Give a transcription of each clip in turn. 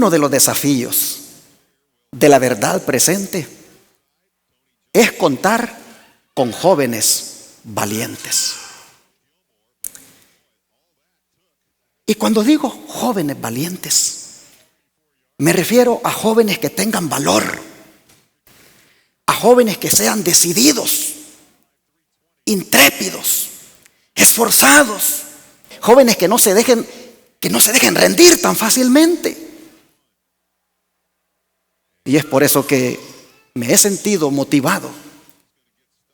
Uno de los desafíos de la verdad presente es contar con jóvenes valientes. Y cuando digo jóvenes valientes, me refiero a jóvenes que tengan valor, a jóvenes que sean decididos, intrépidos, esforzados, jóvenes que no se dejen rendir tan fácilmente. Y es por eso que me he sentido motivado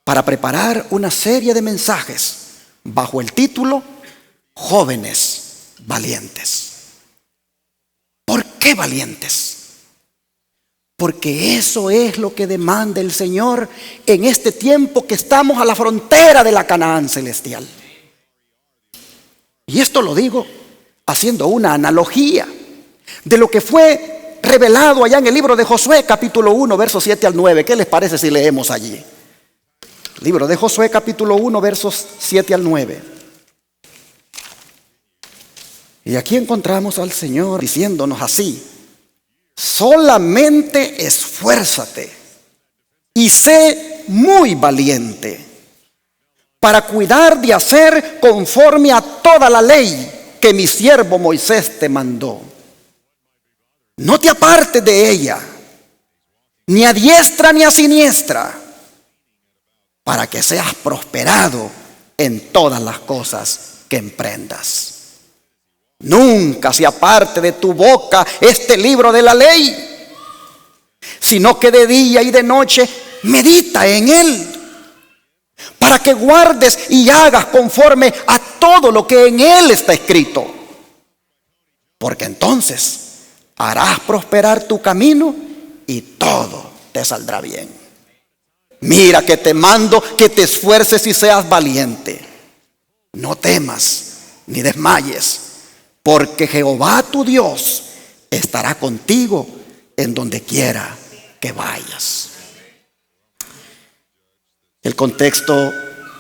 para preparar una serie de mensajes bajo el título Jóvenes Valientes. ¿Por qué valientes? Porque eso es lo que demanda el Señor en este tiempo que estamos a la frontera de la Canaán celestial. Y esto lo digo haciendo una analogía de lo que fue revelado allá en el libro de Josué, capítulo 1, versos 7 al 9. ¿Qué les parece si leemos allí? Libro de Josué, capítulo 1, versos 7 al 9. Y aquí encontramos al Señor diciéndonos así: solamente esfuérzate y sé muy valiente para cuidar de hacer conforme a toda la ley que mi siervo Moisés te mandó. No te apartes de ella, ni a diestra ni a siniestra, para que seas prosperado en todas las cosas que emprendas. Nunca se aparte de tu boca este libro de la ley, sino que de día y de noche medita en él, para que guardes y hagas conforme a todo lo que en él está escrito. Porque entonces harás prosperar tu camino y todo te saldrá bien. Mira que te mando que te esfuerces y seas valiente. No temas ni desmayes, porque Jehová tu Dios estará contigo en donde quiera que vayas. El contexto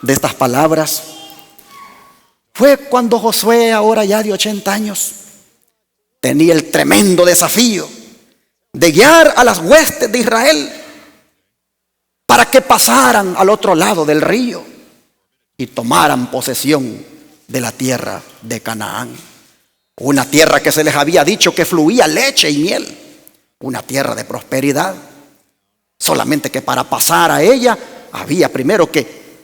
de estas palabras fue cuando Josué, ahora ya de 80 años, tenía el tremendo desafío de guiar a las huestes de Israel para que pasaran al otro lado del río y tomaran posesión de la tierra de Canaán. Una tierra que se les había dicho que fluía leche y miel, una tierra de prosperidad. Solamente que para pasar a ella había primero que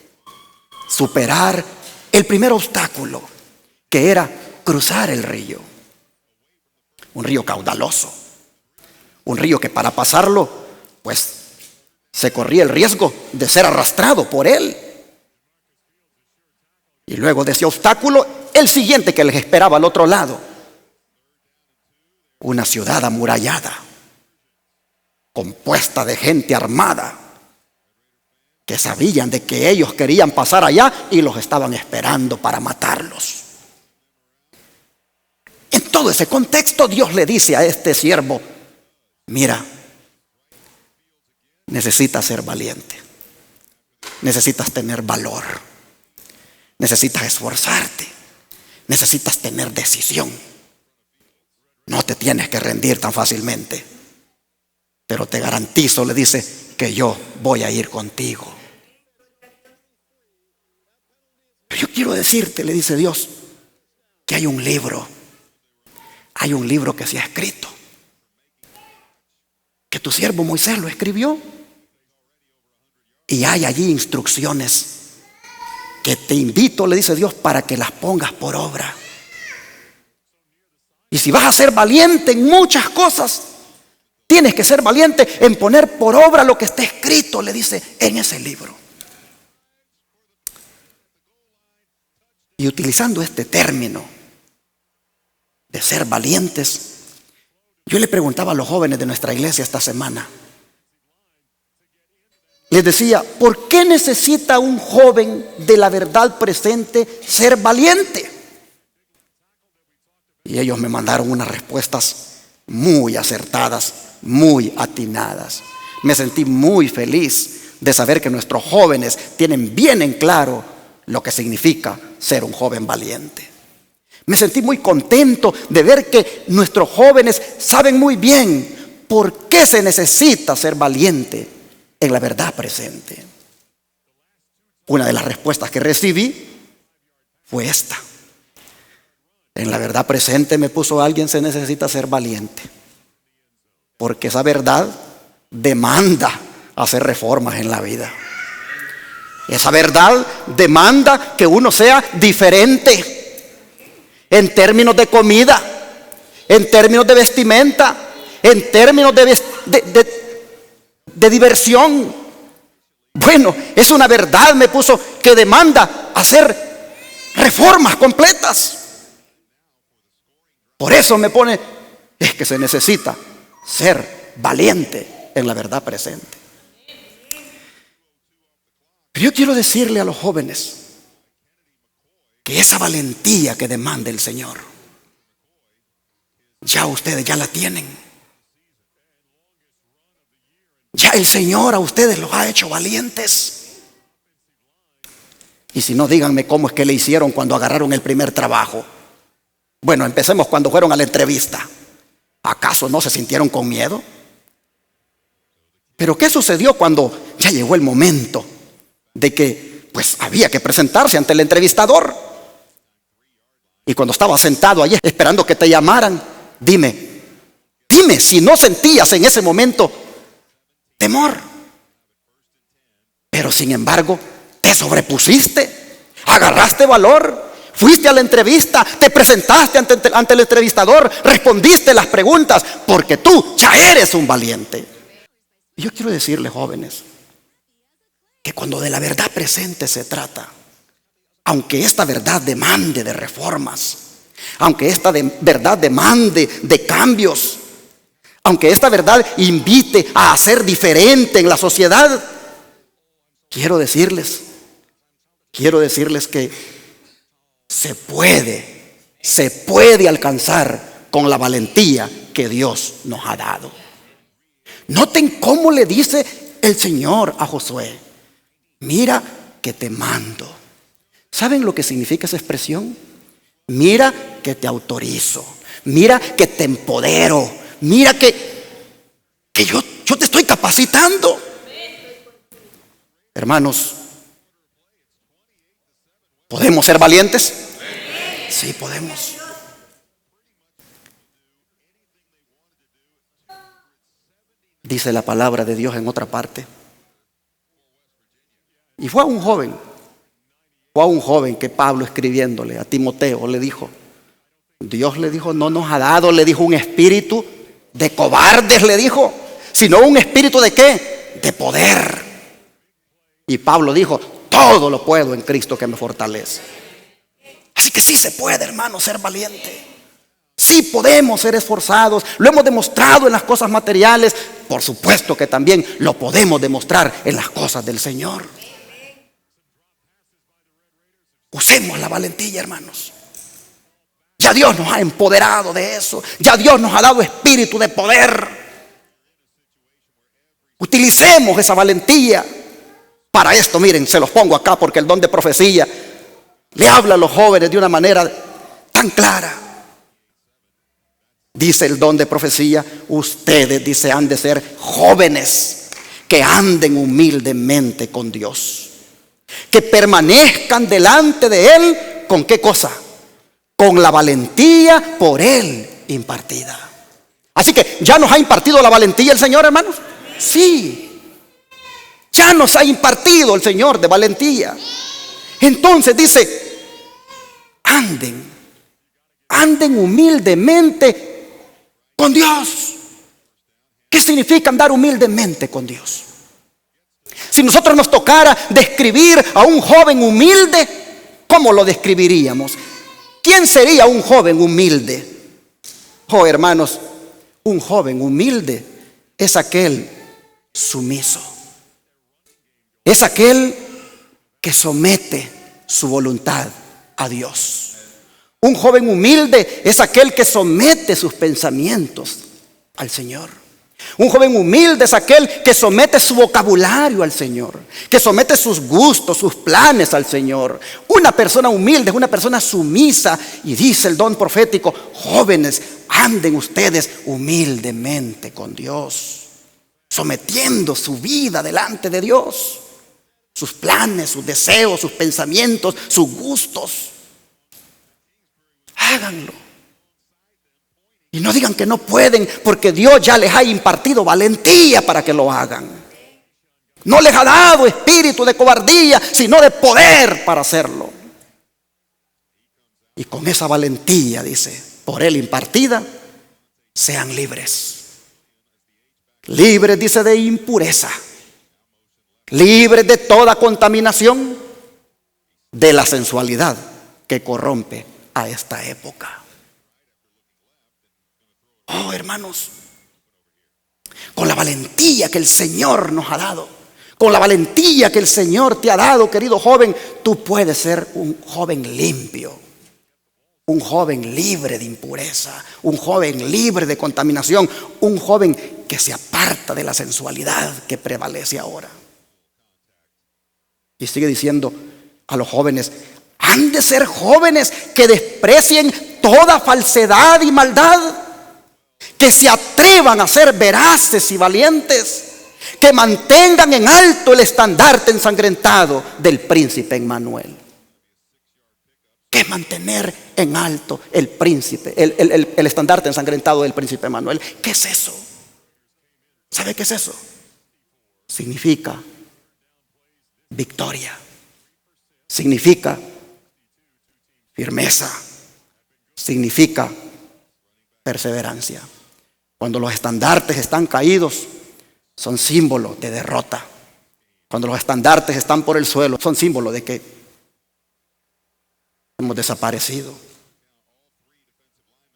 superar el primer obstáculo, que era cruzar el río. Un río caudaloso, un río que para pasarlo, pues se corría el riesgo de ser arrastrado por él. Y luego de ese obstáculo, el siguiente que les esperaba al otro lado: una ciudad amurallada, compuesta de gente armada, que sabían de que ellos querían pasar allá y los estaban esperando para matarlos. En todo ese contexto, Dios le dice a este siervo: mira, necesitas ser valiente, necesitas tener valor, necesitas esforzarte, necesitas tener decisión. No te tienes que rendir tan fácilmente, pero te garantizo, le dice, que yo voy a ir contigo. Pero yo quiero decirte, le dice Dios, que hay un libro que se ha escrito, que tu siervo Moisés lo escribió, y hay allí instrucciones que te invito, le dice Dios, para que las pongas por obra. Y si vas a ser valiente en muchas cosas, tienes que ser valiente en poner por obra lo que está escrito, le dice, en ese libro. Y utilizando este término de ser valientes, yo le preguntaba a los jóvenes de nuestra iglesia esta semana, les decía: ¿por qué necesita un joven de la verdad presente ser valiente? Y ellos me mandaron unas respuestas muy acertadas, muy atinadas. Me sentí muy feliz de saber que nuestros jóvenes tienen bien en claro lo que significa ser un joven valiente. Me sentí muy contento de ver que nuestros jóvenes saben muy bien por qué se necesita ser valiente en la verdad presente. Una de las respuestas que recibí fue esta. En la verdad presente, me puso alguien, se necesita ser valiente, porque esa verdad demanda hacer reformas en la vida. Esa verdad demanda que uno sea diferente en términos de comida, en términos de vestimenta, en términos de diversión. Bueno, es una verdad, me puso, que demanda hacer reformas completas. Por eso me pone, es que se necesita ser valiente en la verdad presente. Pero yo quiero decirle a los jóvenes que esa valentía que demanda el Señor, ya ustedes ya la tienen. Ya el Señor a ustedes los ha hecho valientes. Y si no, díganme cómo es que le hicieron cuando agarraron el primer trabajo. Bueno, empecemos cuando fueron a la entrevista. ¿Acaso no se sintieron con miedo? Pero ¿qué sucedió cuando ya llegó el momento de que pues había que presentarse ante el entrevistador? Y cuando estaba sentado allí esperando que te llamaran, dime si no sentías en ese momento temor. Pero sin embargo, te sobrepusiste, agarraste valor, fuiste a la entrevista, te presentaste ante el entrevistador, respondiste las preguntas, porque tú ya eres un valiente. Y yo quiero decirles, jóvenes, que cuando de la verdad presente se trata, aunque esta verdad demande de reformas, aunque esta verdad demande de cambios, aunque esta verdad invite a ser diferente en la sociedad, quiero decirles que se puede alcanzar con la valentía que Dios nos ha dado. Noten cómo le dice el Señor a Josué: mira que te mando. ¿Saben lo que significa esa expresión? Mira que te autorizo, mira que te empodero, mira que yo te estoy capacitando. Hermanos, ¿podemos ser valientes? Sí, podemos. Dice la palabra de Dios en otra parte. Y fue a un joven que Pablo, escribiéndole a Timoteo, le dijo, Dios le dijo, no nos ha dado, le dijo, un espíritu de cobardes, le dijo, sino un espíritu ¿de qué? De poder. Y Pablo dijo, todo lo puedo en Cristo que me fortalece. Así que sí se puede, hermano, ser valiente. Sí podemos ser esforzados. Lo hemos demostrado en las cosas materiales. Por supuesto que también lo podemos demostrar en las cosas del Señor. Usemos la valentía, hermanos. Ya Dios nos ha empoderado de eso. Ya Dios nos ha dado espíritu de poder. Utilicemos esa valentía. Para esto, miren, se los pongo acá porque el don de profecía le habla a los jóvenes de una manera tan clara. Dice el don de profecía, ustedes, dice, han de ser jóvenes que anden humildemente con Dios, que permanezcan delante de Él. ¿Con qué cosa? Con la valentía por Él impartida. Así que, ¿ya nos ha impartido la valentía el Señor, hermanos? Sí. Ya nos ha impartido el Señor de valentía. Entonces dice, anden humildemente con Dios. ¿Qué significa andar humildemente con Dios? Si nosotros nos tocara describir a un joven humilde, ¿cómo lo describiríamos? ¿Quién sería un joven humilde? Oh, hermanos, un joven humilde es aquel sumiso. Es aquel que somete su voluntad a Dios. Un joven humilde es aquel que somete sus pensamientos al Señor. Un joven humilde es aquel que somete su vocabulario al Señor, que somete sus gustos, sus planes al Señor. Una persona humilde es una persona sumisa. Y dice el don profético: jóvenes, anden ustedes humildemente con Dios, sometiendo su vida delante de Dios, sus planes, sus deseos, sus pensamientos, sus gustos. Háganlo. Y no digan que no pueden, porque Dios ya les ha impartido valentía para que lo hagan. No les ha dado espíritu de cobardía, sino de poder para hacerlo. Y con esa valentía, dice, por Él impartida, sean libres. Libres, dice, de impureza. Libres de toda contaminación, de la sensualidad que corrompe a esta época. Oh, hermanos, con la valentía que el Señor nos ha dado, con la valentía que el Señor te ha dado, querido joven, tú puedes ser un joven limpio, un joven libre de impureza, un joven libre de contaminación, un joven que se aparta de la sensualidad que prevalece ahora. Y sigue diciendo a los jóvenes: han de ser jóvenes que desprecien toda falsedad y maldad, que se atrevan a ser veraces y valientes, que mantengan en alto el estandarte ensangrentado del príncipe Emmanuel. ¿Qué es mantener en alto el príncipe, el estandarte ensangrentado del príncipe Emmanuel? ¿Qué es eso? ¿Sabe qué es eso? Significa victoria, significa firmeza, significa perseverancia. Cuando los estandartes están caídos, son símbolos de derrota. Cuando los estandartes están por el suelo, son símbolos de que hemos desaparecido.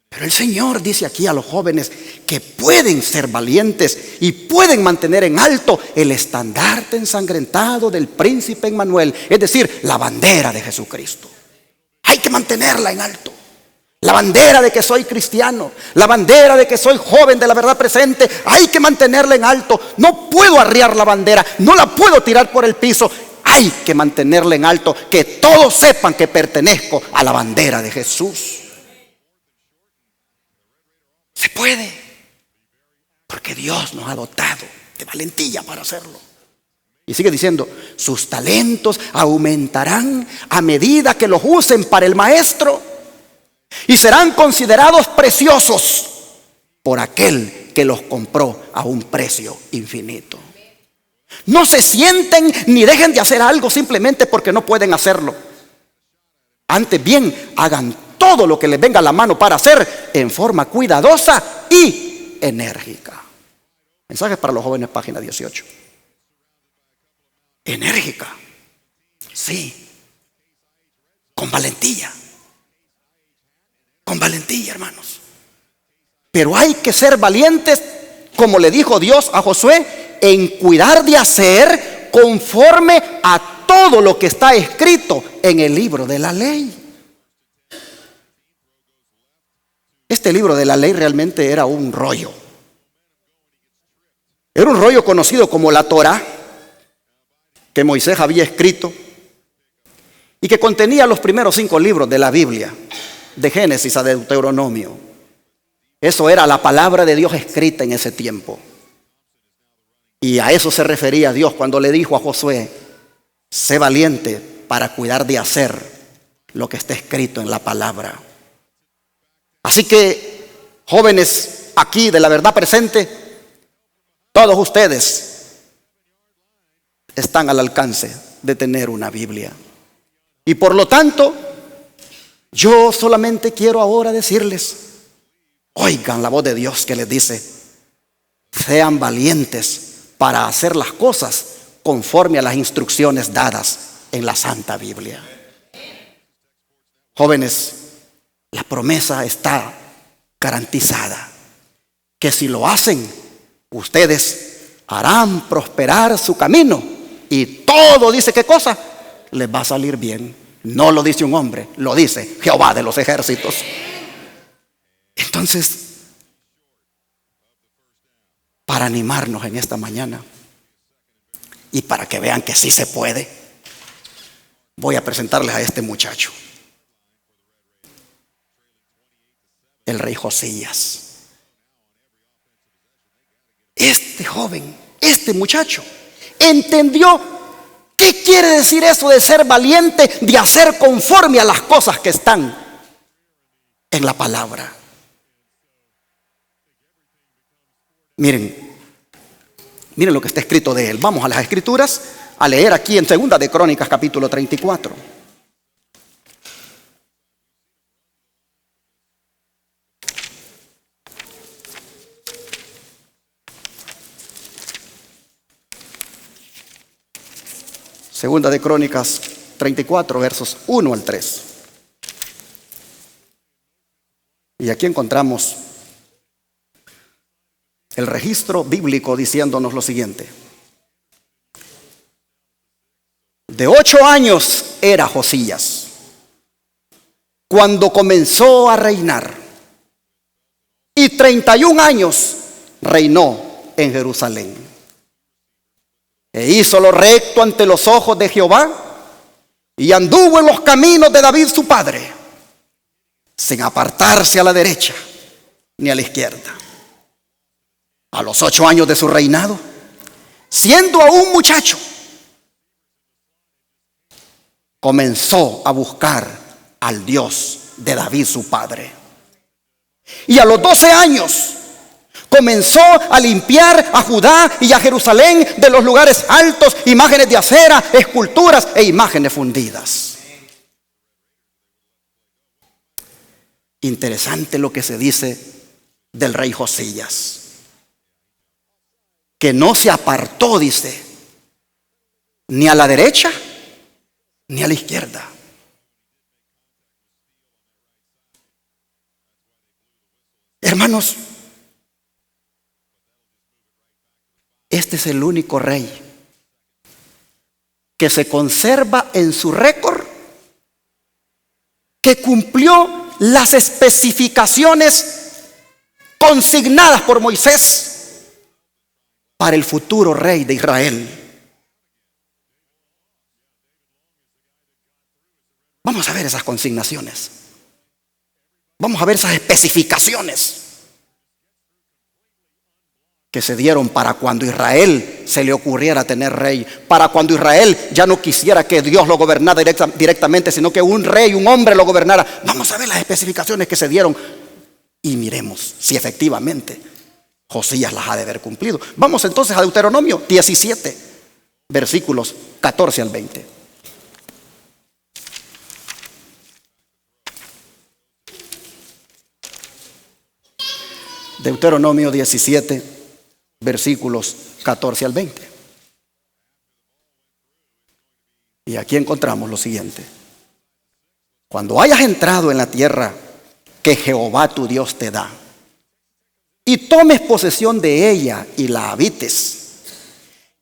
Pero el Señor dice aquí a los jóvenes que pueden ser valientes y pueden mantener en alto el estandarte ensangrentado del príncipe Emmanuel, es decir, la bandera de Jesucristo. Hay que mantenerla en alto. La bandera de que soy cristiano, la bandera de que soy joven de la verdad presente, hay que mantenerla en alto. No puedo arriar la bandera, no la puedo tirar por el piso. Hay que mantenerla en alto, que todos sepan que pertenezco a la bandera de Jesús. Se puede, porque Dios nos ha dotado de valentía para hacerlo. Y sigue diciendo: sus talentos aumentarán a medida que los usen para el maestro, y serán considerados preciosos por aquel que los compró a un precio infinito. No se sienten ni dejen de hacer algo simplemente porque no pueden hacerlo. Antes bien, hagan todo lo que les venga a la mano para hacer en forma cuidadosa y enérgica. Mensajes para los jóvenes, página 18. Enérgica, sí, con valentía. Con valentía, hermanos. Pero hay que ser valientes, como le dijo Dios a Josué, en cuidar de hacer conforme a todo lo que está escrito en el libro de la ley. Este libro de la ley realmente era un rollo. Era un rollo conocido como la Torá, que Moisés había escrito y que contenía los primeros 5 libros de la Biblia, de Génesis a Deuteronomio. Eso era la palabra de Dios escrita en ese tiempo. Y a eso se refería Dios cuando le dijo a Josué: sé valiente para cuidar de hacer lo que está escrito en la palabra. Así que, jóvenes aquí de la verdad presente, todos ustedes están al alcance de tener una Biblia. Y por lo tanto, yo solamente quiero ahora decirles: oigan la voz de Dios que les dice: sean valientes para hacer las cosas conforme a las instrucciones dadas en la Santa Biblia. Jóvenes, la promesa está garantizada, que si lo hacen, ustedes harán prosperar su camino y todo, dice, ¿qué cosa? Les va a salir bien. No lo dice un hombre, lo dice Jehová de los ejércitos. Entonces, para animarnos en esta mañana y para que vean que sí se puede, voy a presentarles a este muchacho, el rey Josías. Este joven, este muchacho, entendió qué quiere decir eso de ser valiente, de hacer conforme a las cosas que están en la palabra. Miren lo que está escrito de él. Vamos a las escrituras a leer aquí en Segunda de Crónicas capítulo 34. Segunda de Crónicas 34, versos 1 al 3. Y aquí encontramos el registro bíblico diciéndonos lo siguiente. De 8 años era Josías cuando comenzó a reinar, y 31 años reinó en Jerusalén. E hizo lo recto ante los ojos de Jehová, y anduvo en los caminos de David su padre, sin apartarse a la derecha ni a la izquierda. A los 8 años de su reinado, siendo aún muchacho, comenzó a buscar al Dios de David su padre. Y a los 12 años comenzó a limpiar a Judá y a Jerusalén de los lugares altos, imágenes de acera, esculturas e imágenes fundidas. Interesante lo que se dice del rey Josías, que no se apartó, dice, ni a la derecha ni a la izquierda. Hermanos, este es el único rey que se conserva en su récord que cumplió las especificaciones consignadas por Moisés para el futuro rey de Israel. Vamos a ver esas consignaciones. Vamos a ver esas especificaciones que se dieron para cuando Israel se le ocurriera tener rey, para cuando Israel ya no quisiera que Dios lo gobernara directamente, sino que un rey, un hombre lo gobernara. Vamos a ver las especificaciones que se dieron y miremos si efectivamente Josías las ha de haber cumplido. Vamos entonces a Deuteronomio 17, versículos 14 al 20. Deuteronomio 17, versículos 14 al 20. Y aquí encontramos lo siguiente. Cuando hayas entrado en la tierra que Jehová tu Dios te da, y tomes posesión de ella y la habites,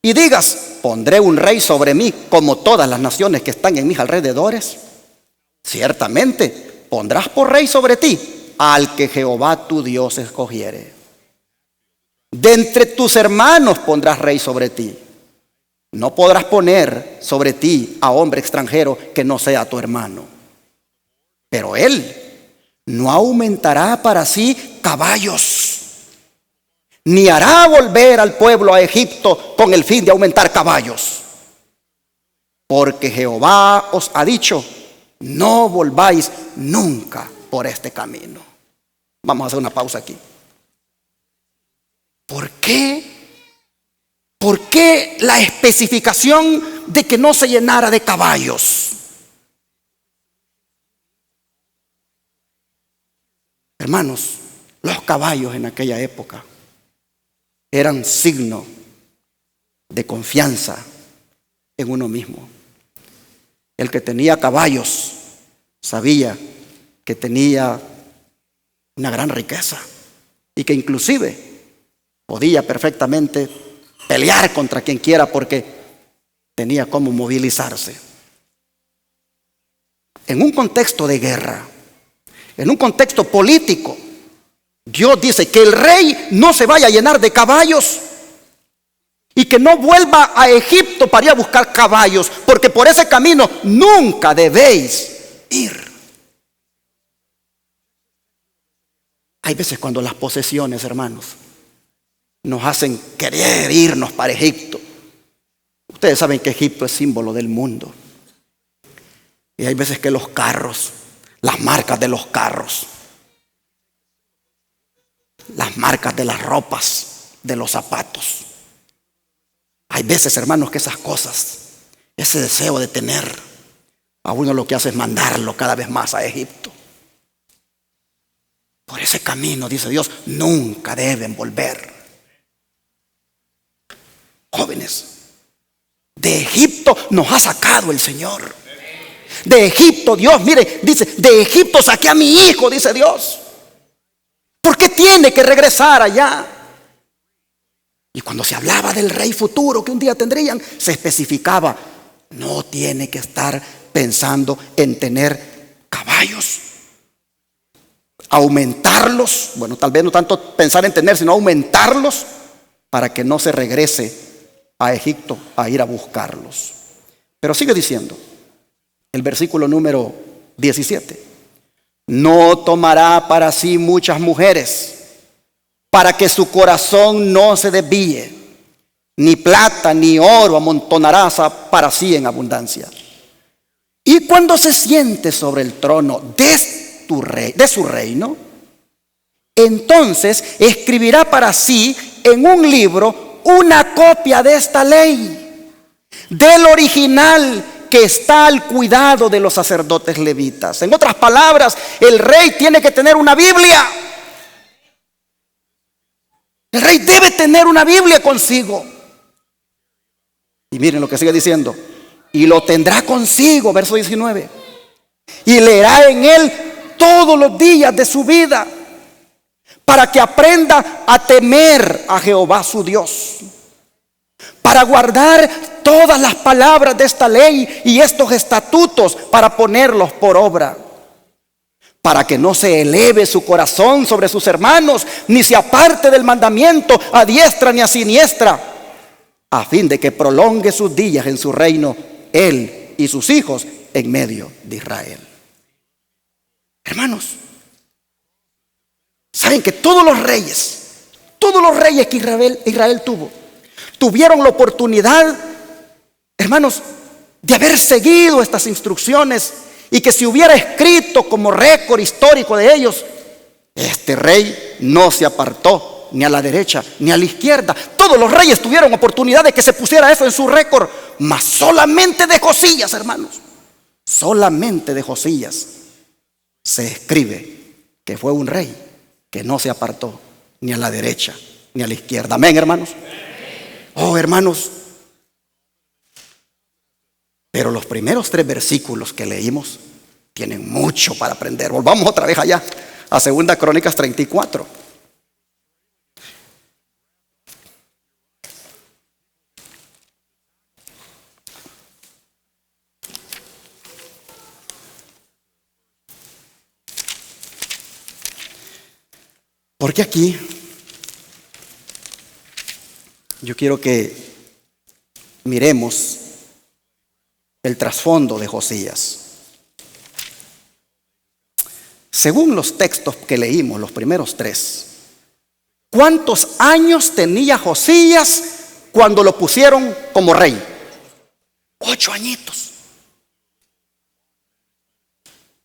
y digas, pondré un rey sobre mí como todas las naciones que están en mis alrededores, ciertamente pondrás por rey sobre ti al que Jehová tu Dios escogiere. De entre tus hermanos pondrás rey sobre ti. No podrás poner sobre ti a hombre extranjero que no sea tu hermano. Pero él no aumentará para sí caballos, ni hará volver al pueblo a Egipto con el fin de aumentar caballos. Porque Jehová os ha dicho, no volváis nunca por este camino. Vamos a hacer una pausa aquí. ¿Por qué? ¿Por qué la especificación de que no se llenara de caballos? Hermanos, los caballos en aquella época eran signo de confianza en uno mismo. El que tenía caballos sabía que tenía una gran riqueza y que inclusive podía perfectamente pelear contra quien quiera porque tenía cómo movilizarse. En un contexto de guerra, en un contexto político, Dios dice que el rey no se vaya a llenar de caballos, y que no vuelva a Egipto para ir a buscar caballos, porque por ese camino nunca debéis ir. Hay veces cuando las posesiones, hermanos, nos hacen querer irnos para Egipto. Ustedes saben que Egipto es símbolo del mundo. Y hay veces que los carros, las marcas de los carros, las marcas de las ropas, de los zapatos. Hay veces, hermanos, que esas cosas, ese deseo de tener, a uno lo que hace es mandarlo cada vez más a Egipto. Por ese camino, dice Dios, nunca deben volver. Jóvenes, de Egipto nos ha sacado el Señor. De Egipto, Dios, mire, dice, de Egipto saqué a mi hijo, dice Dios. ¿Por qué tiene que regresar allá? Y cuando se hablaba del rey futuro que un día tendrían, se especificaba, no tiene que estar pensando en tener caballos, aumentarlos, bueno, tal vez no tanto pensar en tener, sino aumentarlos para que no se regrese a Egipto a ir a buscarlos. Pero sigue diciendo el versículo número 17: no tomará para sí muchas mujeres, para que su corazón no se desvíe, ni plata ni oro amontonará para sí en abundancia. Y cuando se siente sobre el trono de su reino, entonces escribirá para sí en un libro una copia de esta ley, del original que está al cuidado de los sacerdotes levitas. En otras palabras, el rey tiene que tener una Biblia. El rey debe tener una Biblia consigo. Y miren lo que sigue diciendo: y lo tendrá consigo, verso 19, y leerá en él todos los días de su vida, para que aprenda a temer a Jehová su Dios, para guardar todas las palabras de esta ley y estos estatutos, para ponerlos por obra, para que no se eleve su corazón sobre sus hermanos, ni se aparte del mandamiento a diestra ni a siniestra, a fin de que prolongue sus días en su reino, él y sus hijos en medio de Israel. Hermanos, saben que todos los reyes que Israel tuvieron la oportunidad, hermanos, de haber seguido estas instrucciones, y que si hubiera escrito como récord histórico de ellos, este rey no se apartó ni a la derecha ni a la izquierda. Todos los reyes tuvieron oportunidad de que se pusiera eso en su récord, mas solamente de Josías, hermanos, solamente de Josías se escribe que fue un rey que no se apartó ni a la derecha ni a la izquierda. Amén, hermanos. Oh, hermanos, pero los primeros 3 versículos que leímos tienen mucho para aprender. Volvamos otra vez allá a 2 Crónicas 34. Porque aquí yo quiero que miremos el trasfondo de Josías. Según los textos que leímos, los primeros 3, ¿cuántos años tenía Josías cuando lo pusieron como rey? 8 añitos.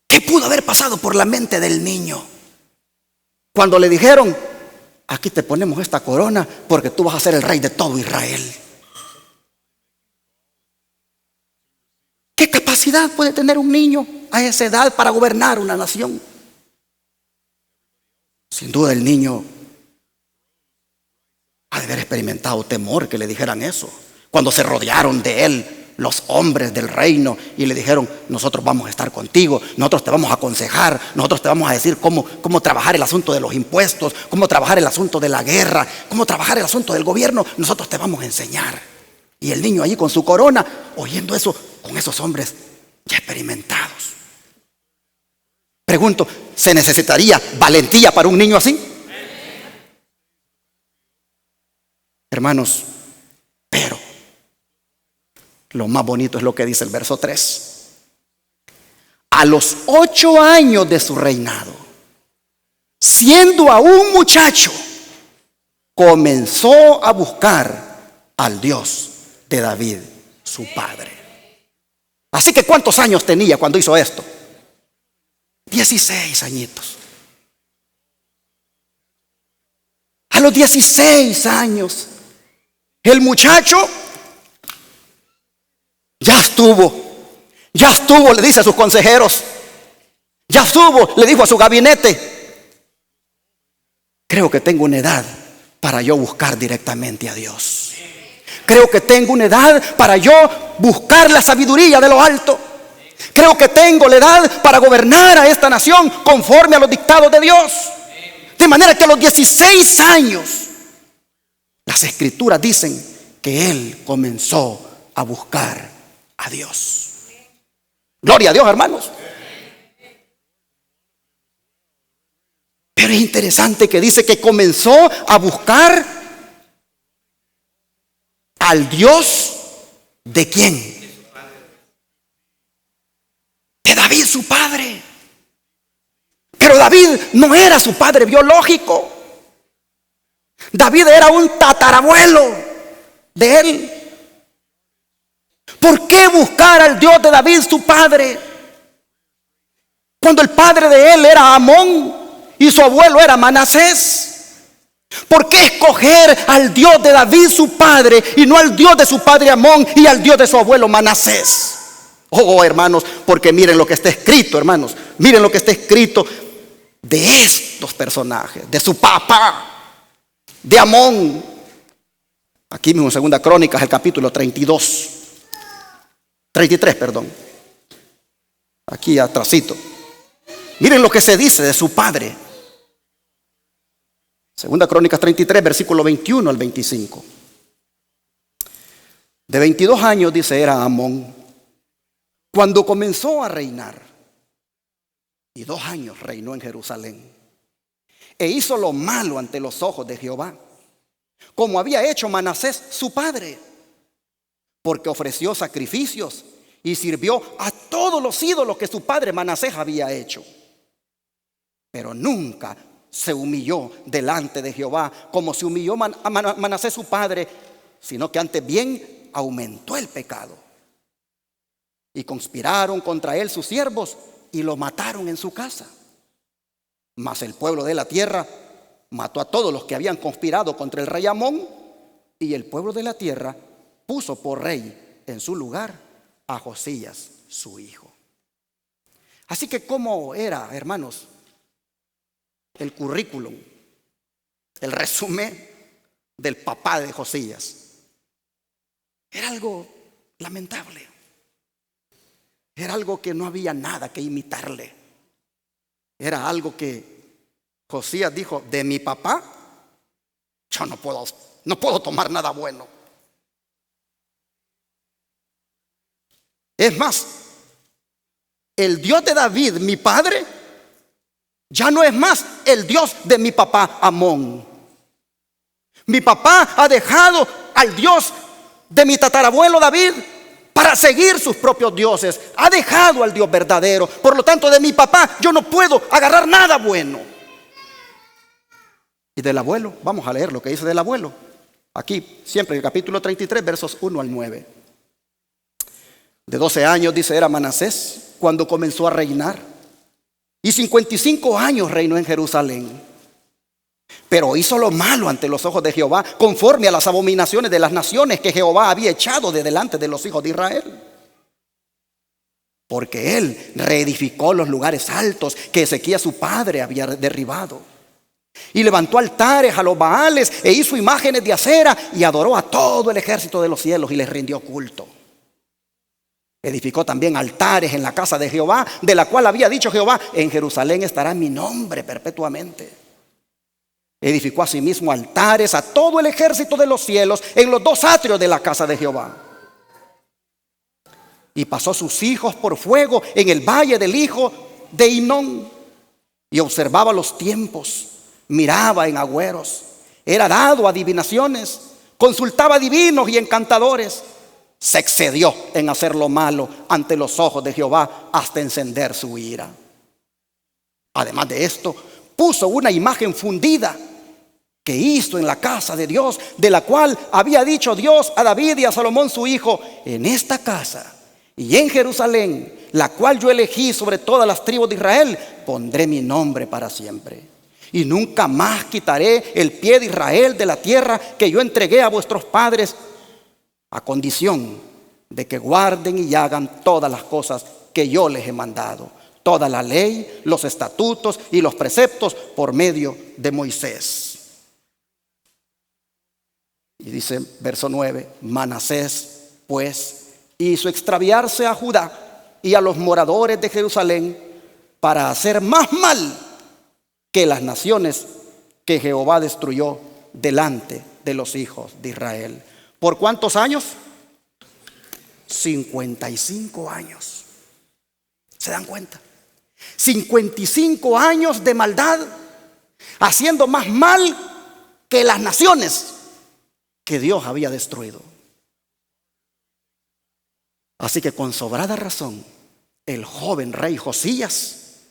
¿Qué pudo haber pasado por la mente del niño cuando le dijeron: aquí te ponemos esta corona porque tú vas a ser el rey de todo Israel? ¿Qué capacidad puede tener un niño a esa edad para gobernar una nación? Sin duda el niño ha de haber experimentado temor que le dijeran eso. Cuando se rodearon de él los hombres del reino y le dijeron: nosotros vamos a estar contigo, nosotros te vamos a aconsejar, nosotros te vamos a decir cómo trabajar el asunto de los impuestos, cómo trabajar el asunto de la guerra, cómo trabajar el asunto del gobierno, nosotros te vamos a enseñar. Y el niño allí con su corona, oyendo eso, con esos hombres ya experimentados. Pregunto, ¿se necesitaría valentía para un niño así? Hermanos, Lo más bonito es lo que dice el verso 3. A los 8 años de su reinado, siendo aún muchacho, comenzó a buscar al Dios de David, su padre. Así que ¿cuántos años tenía cuando hizo esto? 16 añitos. A los 16 años, el muchacho ya estuvo, le dice a sus consejeros, ya estuvo, le dijo a su gabinete, creo que tengo una edad para yo buscar directamente a Dios. Creo que tengo una edad para yo buscar la sabiduría de lo alto. Creo que tengo la edad para gobernar a esta nación conforme a los dictados de Dios. De manera que a los 16 años, las escrituras dicen que él comenzó a buscar a Dios. Gloria a Dios, hermanos. Pero es interesante que dice que comenzó a buscar al Dios ¿de quién? De David, su padre. Pero David no era su padre biológico. David era un tatarabuelo de él. ¿Por qué buscar al Dios de David, su padre? Cuando el padre de él era Amón y su abuelo era Manasés. ¿Por qué escoger al Dios de David, su padre, y no al Dios de su padre Amón y al Dios de su abuelo Manasés? Oh, hermanos, porque miren lo que está escrito, hermanos. Miren lo que está escrito de estos personajes, de su papá, de Amón. Aquí mismo en Segunda Crónicas, el capítulo 33, perdón. Aquí atrásito. Miren lo que se dice de su padre. Segunda Crónicas 33, versículo 21 al 25. De 22 años, dice, era Amón cuando comenzó a reinar. Y 2 años reinó en Jerusalén. E hizo lo malo ante los ojos de Jehová, como había hecho Manasés su padre, porque ofreció sacrificios y sirvió a todos los ídolos que su padre Manasés había hecho. Pero nunca se humilló delante de Jehová como se humilló a Manasés su padre, sino que antes bien aumentó el pecado. Y conspiraron contra él sus siervos y lo mataron en su casa. Mas el pueblo de la tierra mató a todos los que habían conspirado contra el rey Amón, y el pueblo de la tierra puso por rey en su lugar a Josías, su hijo. Así que ¿cómo era, hermanos, el currículum, el resumen del papá de Josías? Era algo lamentable. Era algo que no había nada que imitarle. Era algo que Josías dijo, de mi papá yo no puedo tomar nada bueno. Es más, el Dios de David, mi padre, ya no es más el Dios de mi papá Amón. Mi papá ha dejado al Dios de mi tatarabuelo David para seguir sus propios dioses. Ha dejado al Dios verdadero. Por lo tanto, de mi papá yo no puedo agarrar nada bueno. Y del abuelo, vamos a leer lo que dice del abuelo. Aquí, siempre en el capítulo 33, versos 1 al 9. De 12 años, dice, era Manasés cuando comenzó a reinar. Y 55 años reinó en Jerusalén. Pero hizo lo malo ante los ojos de Jehová, conforme a las abominaciones de las naciones que Jehová había echado de delante de los hijos de Israel. Porque él reedificó los lugares altos que Ezequías su padre había derribado. Y levantó altares a los Baales e hizo imágenes de acera y adoró a todo el ejército de los cielos y les rindió culto. Edificó también altares en la casa de Jehová, de la cual había dicho Jehová, en Jerusalén estará mi nombre perpetuamente. Edificó asimismo altares a todo el ejército de los cielos en los 2 atrios de la casa de Jehová. Y pasó sus hijos por fuego en el valle del hijo de Hinón. Y observaba los tiempos, miraba en agüeros, era dado a adivinaciones, consultaba divinos y encantadores. se excedió en hacer lo malo ante los ojos de Jehová hasta encender su ira. Además de esto, puso una imagen fundida que hizo en la casa de Dios, de la cual había dicho Dios a David y a Salomón su hijo: en esta casa y en Jerusalén, la cual yo elegí sobre todas las tribus de Israel, pondré mi nombre para siempre. Y nunca más quitaré el pie de Israel de la tierra que yo entregué a vuestros padres, a condición de que guarden y hagan todas las cosas que yo les he mandado, toda la ley, los estatutos y los preceptos por medio de Moisés. Y dice verso 9: Manasés pues hizo extraviarse a Judá y a los moradores de Jerusalén para hacer más mal que las naciones que Jehová destruyó delante de los hijos de Israel. ¿Por cuántos años? 55 años. ¿Se dan cuenta? 55 años de maldad, haciendo más mal que las naciones que Dios había destruido. Así que con sobrada razón, el joven rey Josías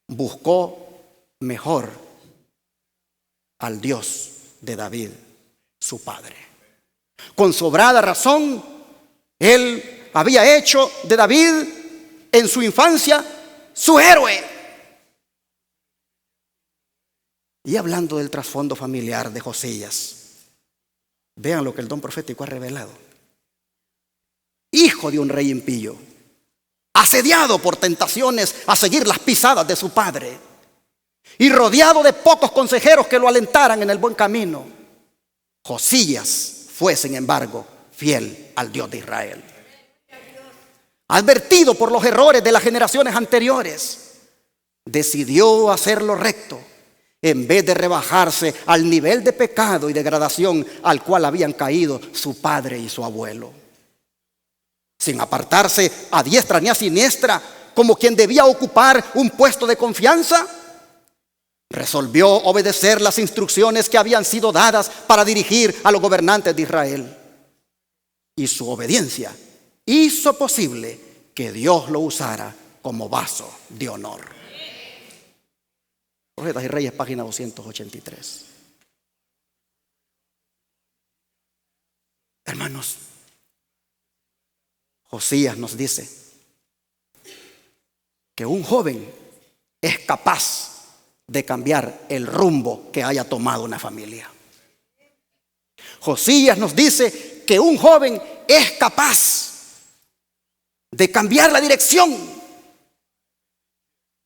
buscó mejor al Dios de David, su padre. Con sobrada razón, él había hecho de David en su infancia su héroe. Y hablando del trasfondo familiar de Josías, vean lo que el don profético ha revelado. Hijo de un rey impío, asediado por tentaciones a seguir las pisadas de su padre, y rodeado de pocos consejeros que lo alentaran en el buen camino, Josías fue, sin embargo, fiel al Dios de Israel. Advertido por los errores de las generaciones anteriores, decidió hacer lo recto en vez de rebajarse al nivel de pecado y degradación al cual habían caído su padre y su abuelo. Sin apartarse a diestra ni a siniestra, como quien debía ocupar un puesto de confianza, resolvió obedecer las instrucciones que habían sido dadas para dirigir a los gobernantes de Israel. Y su obediencia hizo posible que Dios lo usara como vaso de honor. Profetas y Reyes, página 283. Hermanos, Josías nos dice que un joven es capaz de cambiar el rumbo que haya tomado una familia. Josías nos dice que un joven es capaz de cambiar la dirección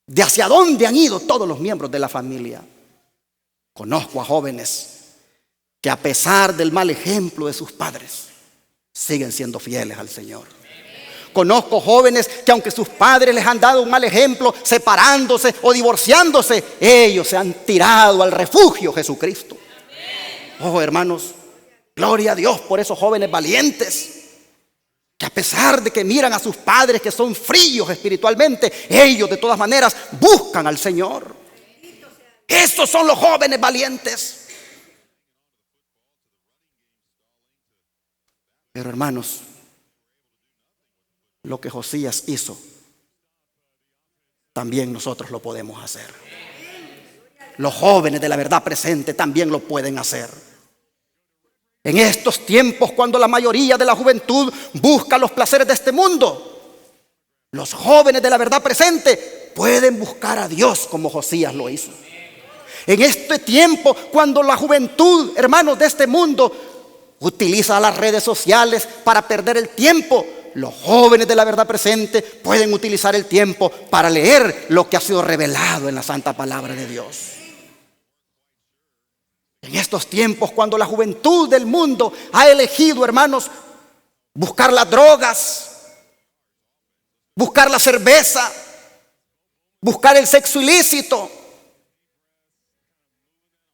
de hacia dónde han ido todos los miembros de la familia. Conozco a jóvenes que, a pesar del mal ejemplo de sus padres, siguen siendo fieles al Señor. Conozco jóvenes que, aunque sus padres les han dado un mal ejemplo, separándose o divorciándose, ellos se han tirado al refugio Jesucristo. Oh, hermanos, gloria a Dios por esos jóvenes valientes, que a pesar de que miran a sus padres que son fríos espiritualmente, ellos de todas maneras buscan al Señor. Estos son los jóvenes valientes. Pero, hermanos, lo que Josías hizo, también nosotros lo podemos hacer. Los jóvenes de la verdad presente también lo pueden hacer. En estos tiempos, cuando la mayoría de la juventud busca los placeres de este mundo, los jóvenes de la verdad presente pueden buscar a Dios como Josías lo hizo. En este tiempo, cuando la juventud, hermanos, de este mundo utiliza las redes sociales para perder el tiempo, los jóvenes de la verdad presente pueden utilizar el tiempo para leer lo que ha sido revelado en la santa palabra de Dios. En estos tiempos, cuando la juventud del mundo ha elegido, hermanos, buscar las drogas, buscar la cerveza, buscar el sexo ilícito.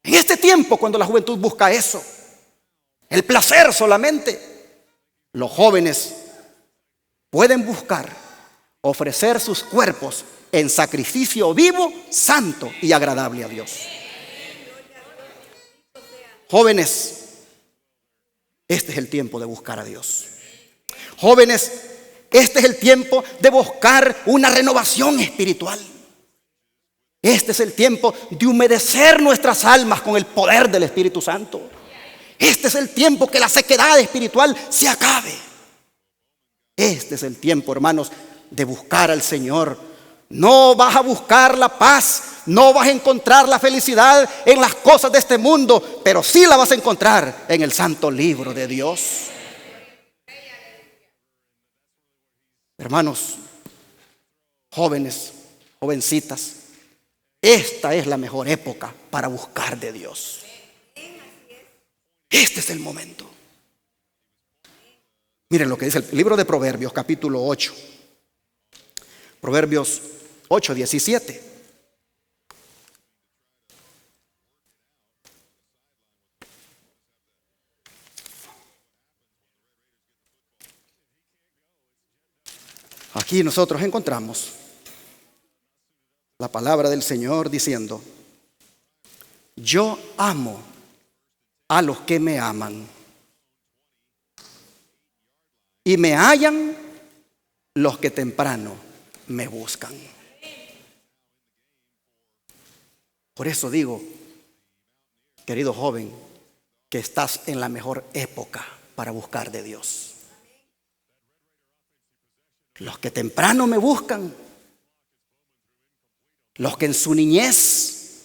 En este tiempo, cuando la juventud busca eso, el placer solamente, los jóvenes pueden buscar ofrecer sus cuerpos en sacrificio vivo, santo y agradable a Dios. Jóvenes, este es el tiempo de buscar a Dios. Jóvenes, este es el tiempo de buscar una renovación espiritual. Este es el tiempo de humedecer nuestras almas con el poder del Espíritu Santo. Este es el tiempo que la sequedad espiritual se acabe. Este es el tiempo, hermanos, de buscar al Señor. No vas a buscar la paz, no vas a encontrar la felicidad en las cosas de este mundo, pero sí la vas a encontrar en el santo libro de Dios. Hermanos, jóvenes, jovencitas, esta es la mejor época para buscar de Dios. Este es el momento. Miren lo que dice el libro de Proverbios, capítulo 8. Proverbios 8, 17. Aquí nosotros encontramos la palabra del Señor diciendo: yo amo a los que me aman, y me hallan los que temprano me buscan. Por eso digo, querido joven, que estás en la mejor época para buscar de Dios. Los que temprano me buscan, los que en su niñez,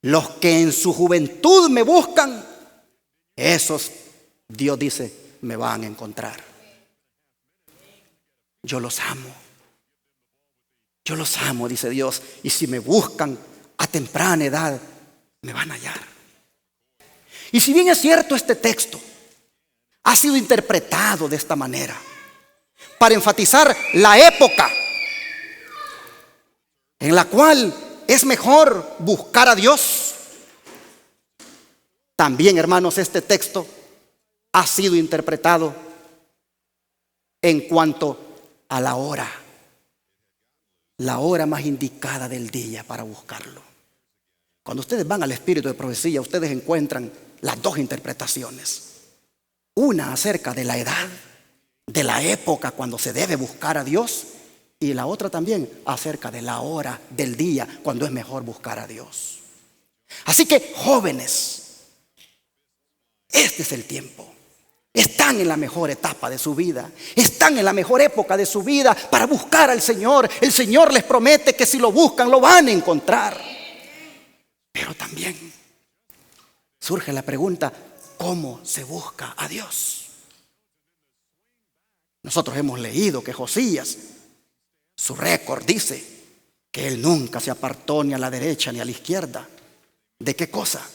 los que en su juventud me buscan, esos, Dios dice, me van a encontrar. Yo los amo. Yo los amo, dice Dios, y si me buscan a temprana edad, me van a hallar. Y si bien es cierto, este texto ha sido interpretado de esta manera para enfatizar la época en la cual es mejor buscar a Dios, también, hermanos, este texto ha sido interpretado en cuanto a la hora más indicada del día para buscarlo. Cuando ustedes van al espíritu de profecía, ustedes encuentran las dos interpretaciones. Una acerca de la edad, de la época cuando se debe buscar a Dios, y la otra también acerca de la hora del día cuando es mejor buscar a Dios. Así que, jóvenes, este es el tiempo. Están en la mejor etapa de su vida. Están en la mejor época de su vida para buscar al Señor. El Señor les promete que si lo buscan, lo van a encontrar. Pero también surge la pregunta: ¿cómo se busca a Dios? Nosotros hemos leído que Josías, su récord dice que él nunca se apartó ni a la derecha ni a la izquierda. ¿De qué cosa?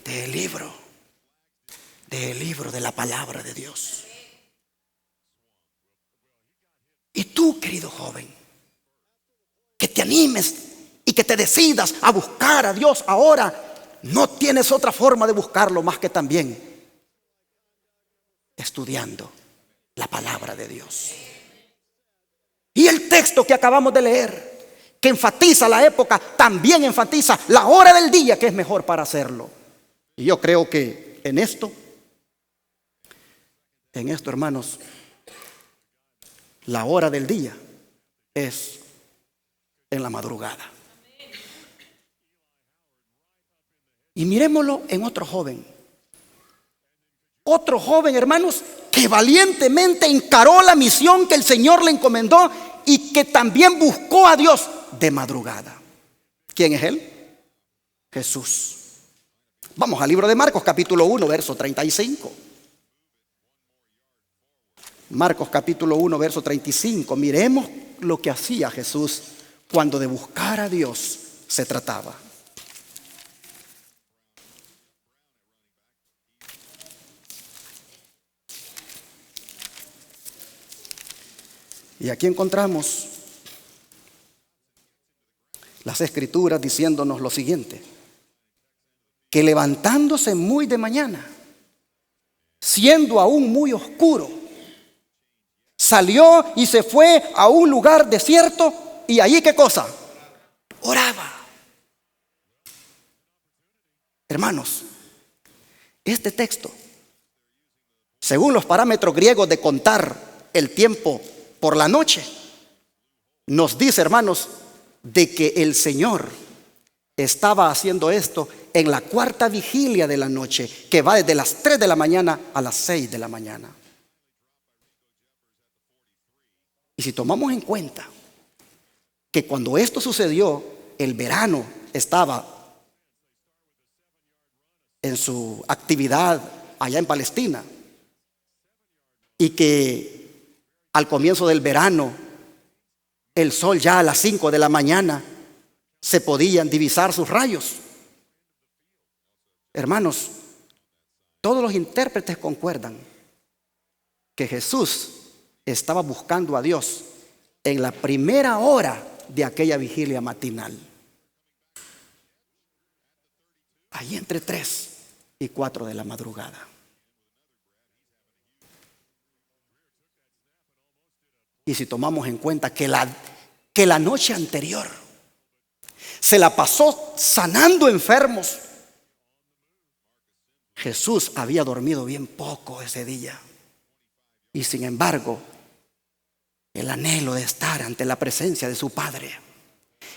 Del libro de la palabra de Dios. Y tú, querido joven, que te animes y que te decidas a buscar a Dios ahora, no tienes otra forma de buscarlo más que también estudiando la palabra de Dios. Y el texto que acabamos de leer, que enfatiza la época, también enfatiza la hora del día que es mejor para hacerlo. Y yo creo que en esto, hermanos, la hora del día es en la madrugada. Y miremoslo en otro joven. Otro joven, hermanos, que valientemente encaró la misión que el Señor le encomendó y que también buscó a Dios de madrugada. ¿Quién es él? Jesús. Vamos al libro de Marcos, capítulo 1, verso 35. Marcos capítulo 1, verso 35. Miremos lo que hacía Jesús cuando de buscar a Dios se trataba. Y aquí encontramos las escrituras diciéndonos lo siguiente: que levantándose muy de mañana, siendo aún muy oscuro, salió y se fue a un lugar desierto, y allí, ¿qué cosa? Oraba. Hermanos, este texto según los parámetros griegos de contar el tiempo por la noche, nos dice, hermanos, de que el Señor estaba haciendo esto en la cuarta vigilia de la noche, que va desde las 3 de la mañana a las 6 de la mañana. Y si tomamos en cuenta que cuando esto sucedió, el verano estaba en su actividad allá en Palestina, y que al comienzo del verano, el sol ya a las 5 de la mañana se podían divisar sus rayos. Hermanos, todos los intérpretes concuerdan que Jesús estaba buscando a Dios en la primera hora de aquella vigilia matinal, ahí entre 3 y 4 de la madrugada. Y si tomamos en cuenta que la noche anterior se la pasó sanando enfermos, Jesús había dormido bien poco ese día. Y sin embargo, el anhelo de estar ante la presencia de su Padre,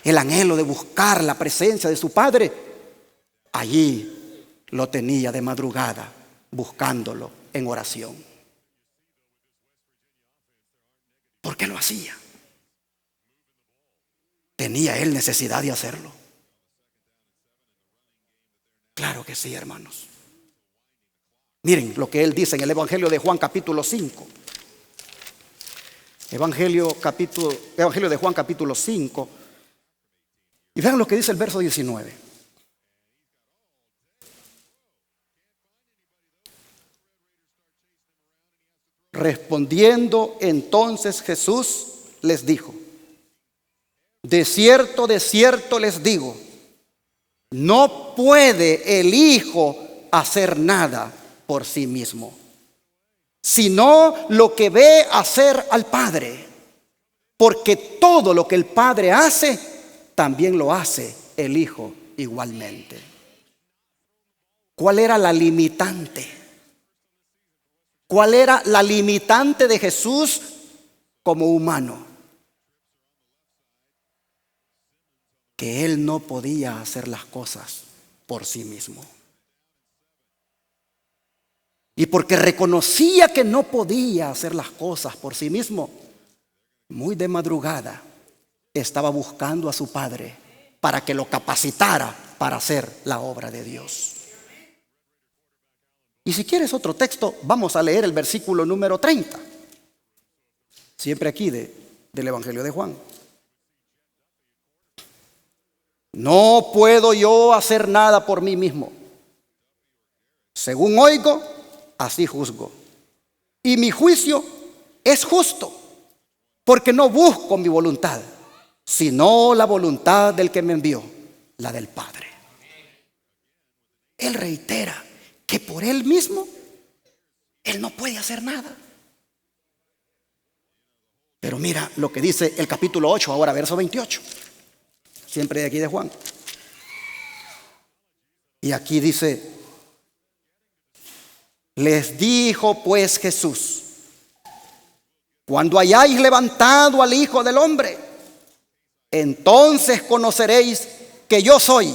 el anhelo de buscar la presencia de su Padre, allí lo tenía de madrugada, buscándolo en oración. ¿Por qué lo hacía? ¿Tenía él necesidad de hacerlo? Claro que sí, hermanos. Miren lo que él dice en el Evangelio de Juan capítulo 5. Evangelio de Juan capítulo 5. Y vean lo que dice el verso 19. Respondiendo entonces Jesús les dijo: de cierto les digo, no puede el Hijo hacer nada por sí mismo, sino lo que ve hacer al Padre, porque todo lo que el Padre hace, también lo hace el Hijo igualmente. ¿Cuál era la limitante? ¿Cuál era la limitante de Jesús como humano? Que él no podía hacer las cosas por sí mismo. Y porque reconocía que no podía hacer las cosas por sí mismo, muy de madrugada estaba buscando a su Padre para que lo capacitara para hacer la obra de Dios. Y si quieres otro texto, vamos a leer el versículo número 30. Siempre aquí del Evangelio de Juan. No puedo yo hacer nada por mí mismo. Según oigo, así juzgo. Y mi juicio es justo, porque no busco mi voluntad, sino la voluntad del que me envió, la del Padre. Él reitera que por él mismo, él no puede hacer nada. Pero mira lo que dice el capítulo 8, ahora verso 28. Siempre de aquí de Juan. Y aquí dice: les dijo pues Jesús: cuando hayáis levantado al Hijo del Hombre, entonces conoceréis que yo soy,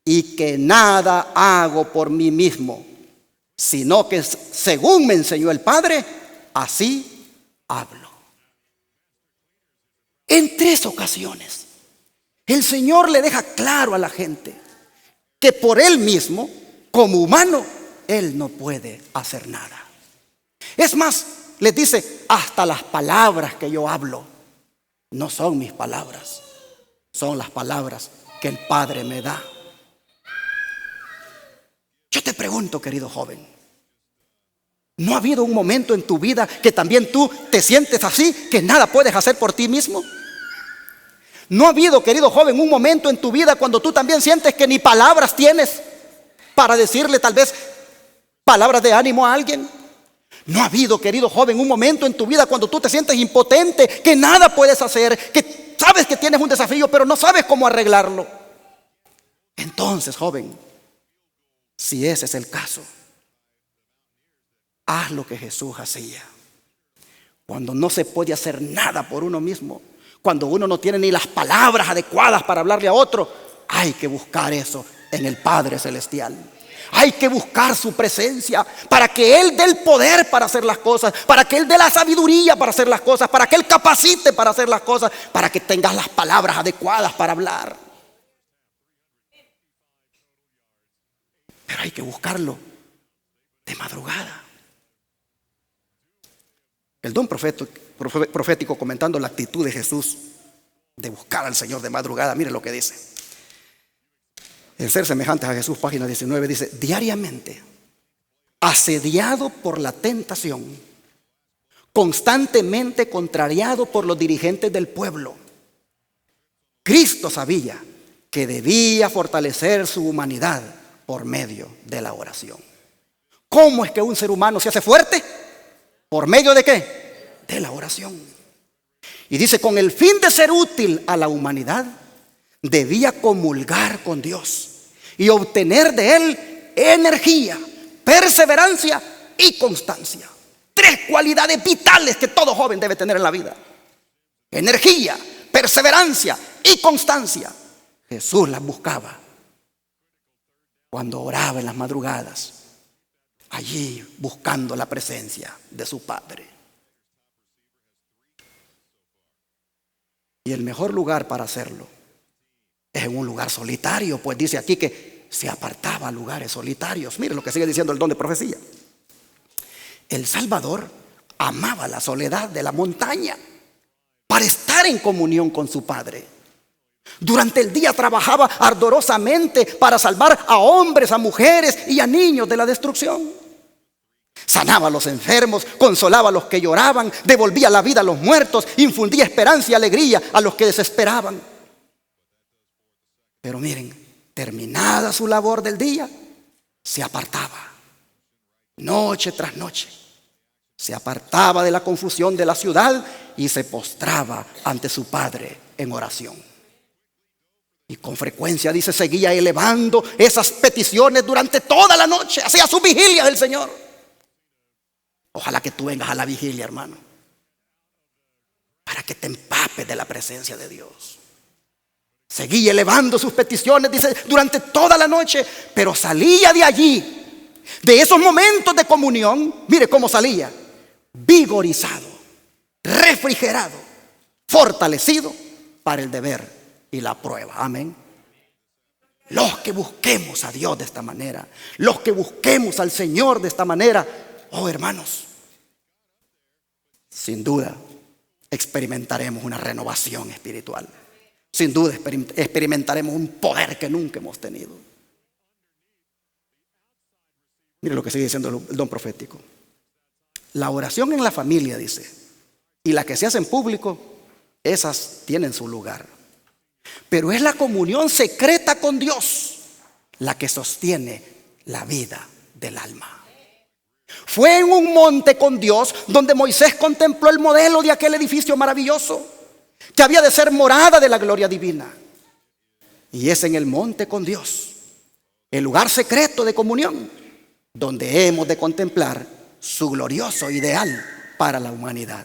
y que nada hago por mí mismo, sino que según me enseñó el Padre, así hablo. En 3 ocasiones el Señor le deja claro a la gente que por él mismo, como humano, él no puede hacer nada. Es más, les dice: hasta las palabras que yo hablo no son mis palabras, son las palabras que el Padre me da. Yo te pregunto, querido joven, ¿no ha habido un momento en tu vida que también tú te sientes así, que nada puedes hacer por ti mismo? ¿No ha habido, querido joven, un momento en tu vida cuando tú también sientes que ni palabras tienes para decirle tal vez palabras de ánimo a alguien? ¿No ha habido, querido joven, un momento en tu vida cuando tú te sientes impotente, que nada puedes hacer, que sabes que tienes un desafío pero no sabes cómo arreglarlo? Entonces, joven, si ese es el caso, Haz lo que Jesús hacía. Cuando no se puede hacer nada por uno mismo, cuando uno no tiene ni las palabras adecuadas para hablarle a otro, hay que buscar eso en el Padre Celestial. Hay que buscar su presencia para que Él dé el poder para hacer las cosas, para que Él dé la sabiduría para hacer las cosas, para que Él capacite para hacer las cosas, para que tengas las palabras adecuadas para hablar. Pero hay que buscarlo de madrugada. El don profético, comentando la actitud de Jesús de buscar al Señor de madrugada, mire lo que dice. En Ser semejantes a Jesús, página 19, dice: diariamente, asediado por la tentación, constantemente contrariado por los dirigentes del pueblo, Cristo sabía que debía fortalecer su humanidad por medio de la oración. ¿Cómo es que un ser humano se hace fuerte? ¿Por medio de qué? De la oración. Y dice, con el fin de ser útil a la humanidad, debía comulgar con Dios y obtener de Él energía, perseverancia y constancia. 3 cualidades vitales que todo joven debe tener en la vida: energía, perseverancia y constancia. Jesús las buscaba cuando oraba en las madrugadas, allí buscando la presencia de su Padre. Y el mejor lugar para hacerlo es en un lugar solitario, pues dice aquí que se apartaba a lugares solitarios. Mire lo que sigue diciendo el don de profecía. El Salvador amaba la soledad de la montaña para estar en comunión con su Padre. Durante el día trabajaba ardorosamente para salvar a hombres, a mujeres y a niños de la destrucción. Sanaba a los enfermos, consolaba a los que lloraban, devolvía la vida a los muertos, infundía esperanza y alegría a los que desesperaban. Pero miren, terminada su labor del día, se apartaba, noche tras noche. Se apartaba de la confusión de la ciudad y se postraba ante su Padre en oración. Y con frecuencia, dice, seguía elevando esas peticiones durante toda la noche. Hacía su vigilia del Señor. Ojalá que tú vengas a la vigilia, hermano, para que te empapes de la presencia de Dios. Seguía elevando sus peticiones, dice, durante toda la noche. Pero salía de allí, de esos momentos de comunión, mire cómo salía: vigorizado, refrigerado, fortalecido para el deber y la prueba. Amén. Los que busquemos a Dios de esta manera, los que busquemos al Señor de esta manera, oh hermanos, sin duda experimentaremos una renovación espiritual. Sin duda experimentaremos un poder que nunca hemos tenido. Mire lo que sigue diciendo el don profético. La oración en la familia, dice, y la que se hace en público, esas tienen su lugar. Pero es la comunión secreta con Dios la que sostiene la vida del alma. Fue en un monte con Dios donde Moisés contempló el modelo de aquel edificio maravilloso que había de ser morada de la gloria divina. Y es en el monte con Dios, el lugar secreto de comunión, donde hemos de contemplar su glorioso ideal para la humanidad.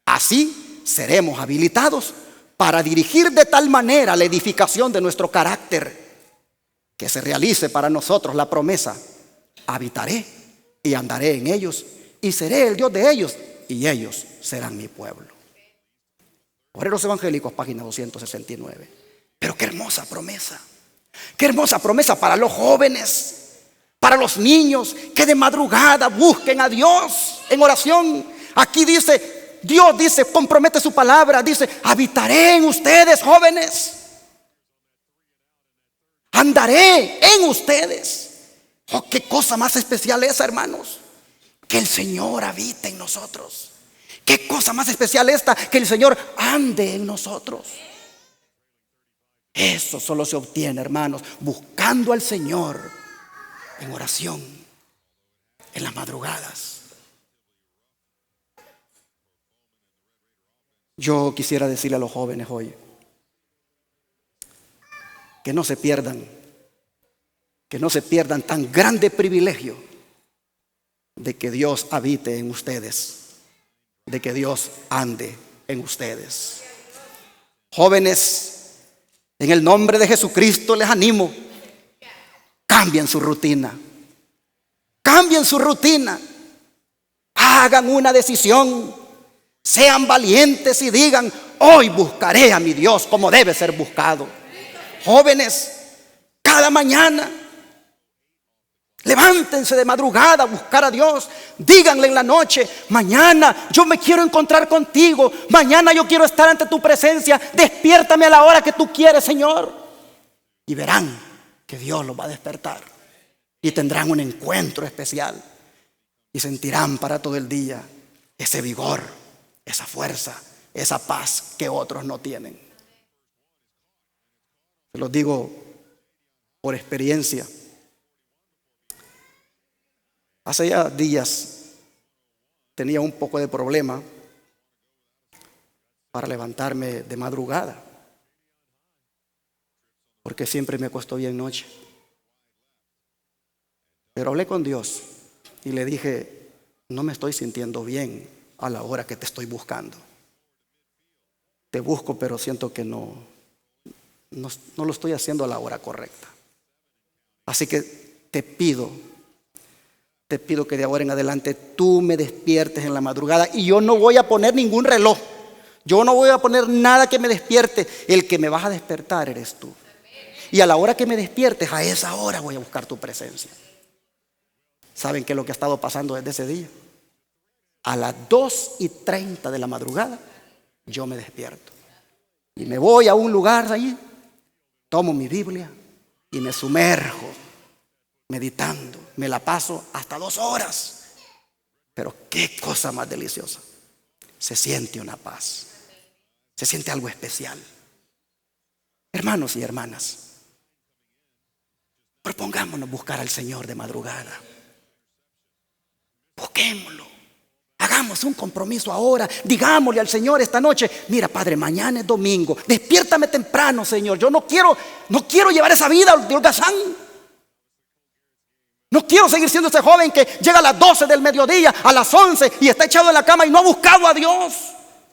Así seremos habilitados para dirigir de tal manera la edificación de nuestro carácter, que se realice para nosotros la promesa: habitaré y andaré en ellos, y seré el Dios de ellos, y ellos serán mi pueblo. Obreros Evangélicos, página 269. Pero qué hermosa promesa. Qué hermosa promesa para los jóvenes, para los niños, que de madrugada busquen a Dios en oración. Aquí dice, Dios dice, compromete su palabra, dice: habitaré en ustedes, jóvenes. Andaré en ustedes. Oh, qué cosa más especial esa, hermanos, que el Señor habite en nosotros. Qué cosa más especial esta, que el Señor ande en nosotros. Eso solo se obtiene, hermanos, buscando al Señor en oración, en las madrugadas. Yo quisiera decirle a los jóvenes hoy que no se pierdan tan grande privilegio de que Dios habite en ustedes, de que Dios ande en ustedes. Jóvenes, en el nombre de Jesucristo les animo, cambien su rutina, cambien su rutina, hagan una decisión, sean valientes y digan: hoy buscaré a mi Dios como debe ser buscado. Jóvenes, cada mañana levántense de madrugada a buscar a Dios. Díganle en la noche: mañana yo me quiero encontrar contigo, mañana yo quiero estar ante tu presencia, despiértame a la hora que tú quieres, Señor. Y verán que Dios los va a despertar y tendrán un encuentro especial y sentirán para todo el día ese vigor, esa fuerza, esa paz que otros no tienen. Se los digo por experiencia. Hace ya días tenía un poco de problema para levantarme de madrugada, porque siempre me acuesto bien noche. Pero hablé con Dios y le dije: no me estoy sintiendo bien a la hora que te estoy buscando. Te busco, pero siento que no lo estoy haciendo a la hora correcta. Así que te pido que de ahora en adelante tú me despiertes en la madrugada, y yo no voy a poner ningún reloj, yo no voy a poner nada que me despierte. El que me vas a despertar eres tú, y a la hora que me despiertes, a esa hora voy a buscar tu presencia. ¿Saben qué es lo que ha estado pasando desde ese día? A las 2:30 de la madrugada yo me despierto y me voy a un lugar allí, tomo mi Biblia y me sumerjo meditando. Me la paso hasta 2 horas. Pero qué cosa más deliciosa. Se siente una paz, se siente algo especial. Hermanos y hermanas, propongámonos buscar al Señor de madrugada. Busquémoslo. Hagamos un compromiso ahora. Digámosle al Señor esta noche: mira, Padre, mañana es domingo, despiértame temprano, Señor. Yo no quiero llevar esa vida de holgazán. No quiero seguir siendo ese joven que llega a las 12 del mediodía, a las 11 y está echado en la cama y no ha buscado a Dios.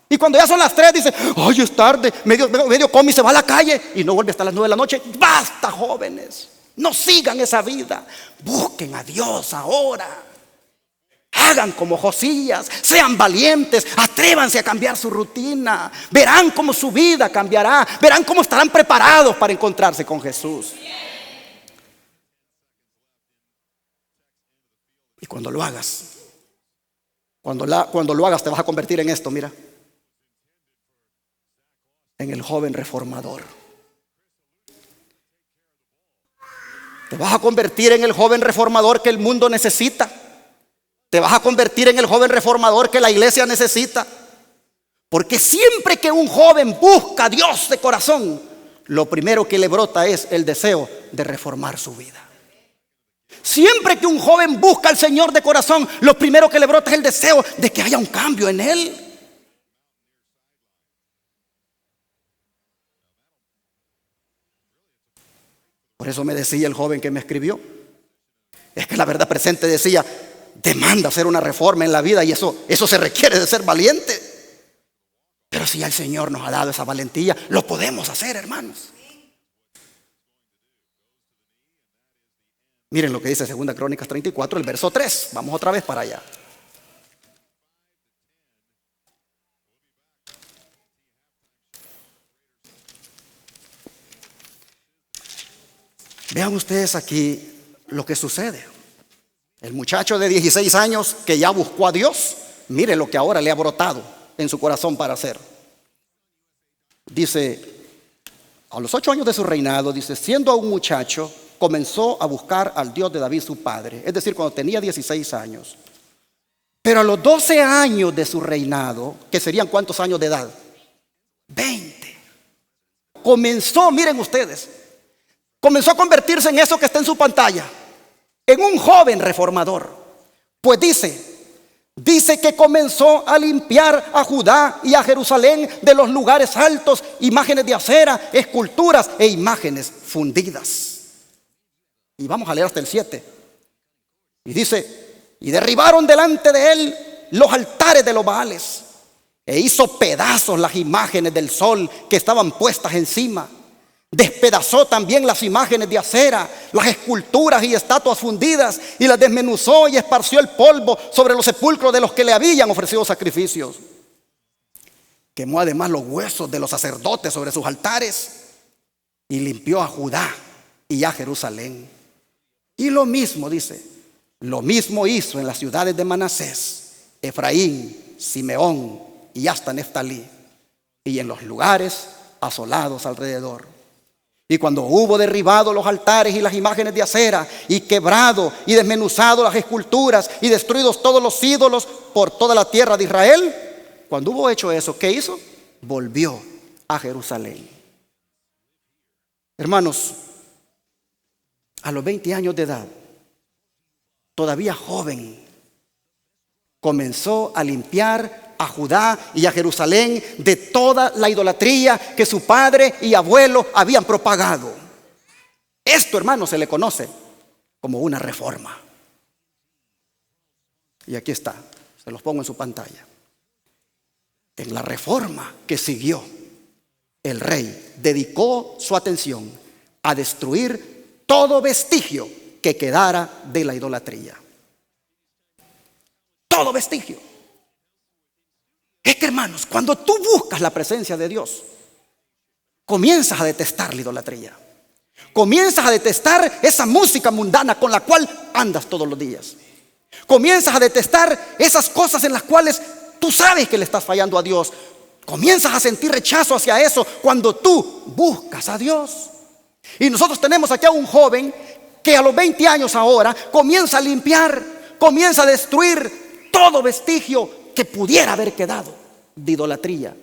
Y cuando ya son las 3 dice: ay, es tarde, medio come y se va a la calle y no vuelve hasta las 9 de la noche. Basta, jóvenes, no sigan esa vida. Busquen a Dios ahora. Hagan como Josías, sean valientes, atrévanse a cambiar su rutina. Verán cómo su vida cambiará, verán cómo estarán preparados para encontrarse con Jesús. Y cuando lo hagas, cuando lo hagas, te vas a convertir en esto, mira, en el joven reformador. Te vas a convertir en el joven reformador que el mundo necesita. Te vas a convertir en el joven reformador que la iglesia necesita. Porque siempre que un joven busca a Dios de corazón, lo primero que le brota es el deseo de reformar su vida. Siempre que un joven busca al Señor de corazón, lo primero que le brota es el deseo de que haya un cambio en él. Por eso me decía el joven que me escribió, es que la verdad presente decía: demanda hacer una reforma en la vida, y eso se requiere de ser valiente. Pero si ya el Señor nos ha dado esa valentía, lo podemos hacer, hermanos. Miren lo que dice 2 Crónicas 34, el verso 3. Vamos otra vez para allá. Vean ustedes aquí lo que sucede. El muchacho de 16 años que ya buscó a Dios, mire lo que ahora le ha brotado en su corazón para hacer. Dice, a los 8 años de su reinado, dice, siendo aún muchacho, comenzó a buscar al Dios de David su padre. Es decir, cuando tenía 16 años. Pero a los 12 años de su reinado, que serían ¿cuántos años de edad? 20. Comenzó, miren ustedes, comenzó a convertirse en eso que está en su pantalla, en un joven reformador. Pues dice que comenzó a limpiar a Judá y a Jerusalén de los lugares altos, imágenes de acera, esculturas e imágenes fundidas. Y vamos a leer hasta el 7. Y dice, Y derribaron delante de él los altares de los Baales, e hizo pedazos las imágenes del sol que estaban puestas encima. Despedazó también las imágenes de acera, las esculturas y estatuas fundidas, y las desmenuzó y esparció el polvo sobre los sepulcros de los que le habían ofrecido sacrificios. Quemó además los huesos de los sacerdotes sobre sus altares, y limpió a Judá y a Jerusalén. Y lo mismo, dice, lo mismo hizo en las ciudades de Manasés, Efraín, Simeón y hasta Neftalí, y en los lugares asolados alrededor. Y cuando hubo derribado los altares y las imágenes de acera, y quebrado y desmenuzado las esculturas, y destruidos todos los ídolos por toda la tierra de Israel, cuando hubo hecho eso, ¿qué hizo? Volvió a Jerusalén. Hermanos, a los 20 años de edad, todavía joven, comenzó a limpiar a Judá y a Jerusalén de toda la idolatría que su padre y abuelo habían propagado. Esto, hermanos, se le conoce como una reforma. Y aquí está, se los pongo en su pantalla. En la reforma que siguió, el rey dedicó su atención a destruir todo vestigio que quedara de la idolatría. Todo vestigio. Es que, hermanos, cuando tú buscas la presencia de Dios, comienzas a detestar la idolatría. Comienzas a detestar esa música mundana con la cual andas todos los días. Comienzas a detestar esas cosas en las cuales tú sabes que le estás fallando a Dios. Comienzas a sentir rechazo hacia eso cuando tú buscas a Dios. Y nosotros tenemos aquí a un joven que a los 20 años ahora comienza a limpiar, comienza a destruir todo vestigio que pudiera haber quedado de idolatría.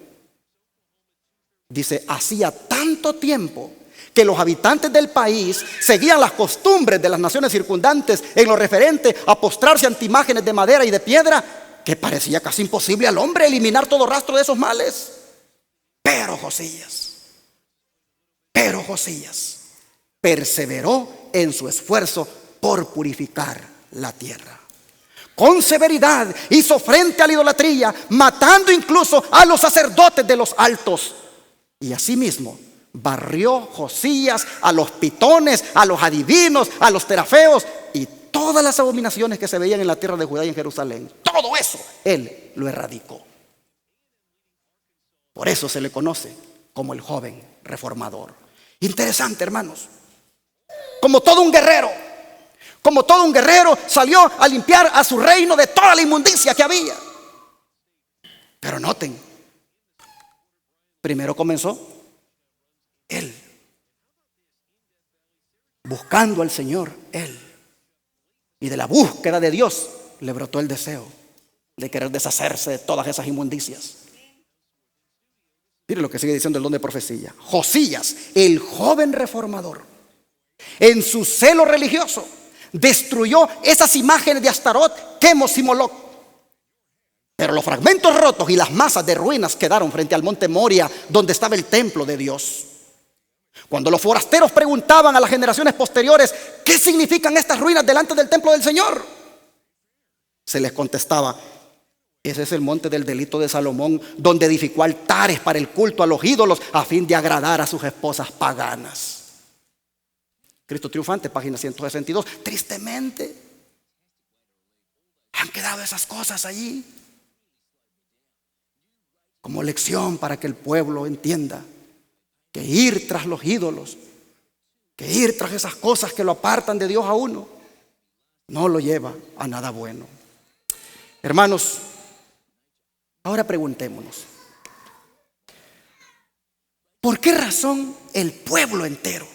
Dice, hacía tanto tiempo que los habitantes del país seguían las costumbres de las naciones circundantes en lo referente a postrarse ante imágenes de madera y de piedra, que parecía casi imposible al hombre eliminar todo rastro de esos males. Pero Josías perseveró en su esfuerzo por purificar la tierra. Con severidad hizo frente a la idolatría, matando incluso a los sacerdotes de los altos. Y asimismo barrió Josías a los pitones, a los adivinos, a los terafeos y todas las abominaciones que se veían en la tierra de Judá y en Jerusalén. Todo eso él lo erradicó. Por eso se le conoce como el joven reformador. Interesante, hermanos. Como todo un guerrero salió a limpiar a su reino de toda la inmundicia que había. Pero noten, primero comenzó él, buscando al Señor, él. Y de la búsqueda de Dios le brotó el deseo de querer deshacerse de todas esas inmundicias. Mire lo que sigue diciendo el don de profecía. Josías, el joven reformador, en su celo religioso, destruyó esas imágenes de Astarot, Quemos y Moloc. Pero los fragmentos rotos y las masas de ruinas quedaron frente al monte Moria, donde estaba el templo de Dios. Cuando los forasteros preguntaban a las generaciones posteriores ¿qué significan estas ruinas delante del templo del Señor?, se les contestaba: ese es el monte del delito de Salomón, donde edificó altares para el culto a los ídolos a fin de agradar a sus esposas paganas. Cristo triunfante, página 162. Tristemente han quedado esas cosas allí como lección para que el pueblo entienda que ir tras los ídolos, que ir tras esas cosas que lo apartan de Dios a uno, no lo lleva a nada bueno. Hermanos, ahora preguntémonos, ¿por qué razón el pueblo entero?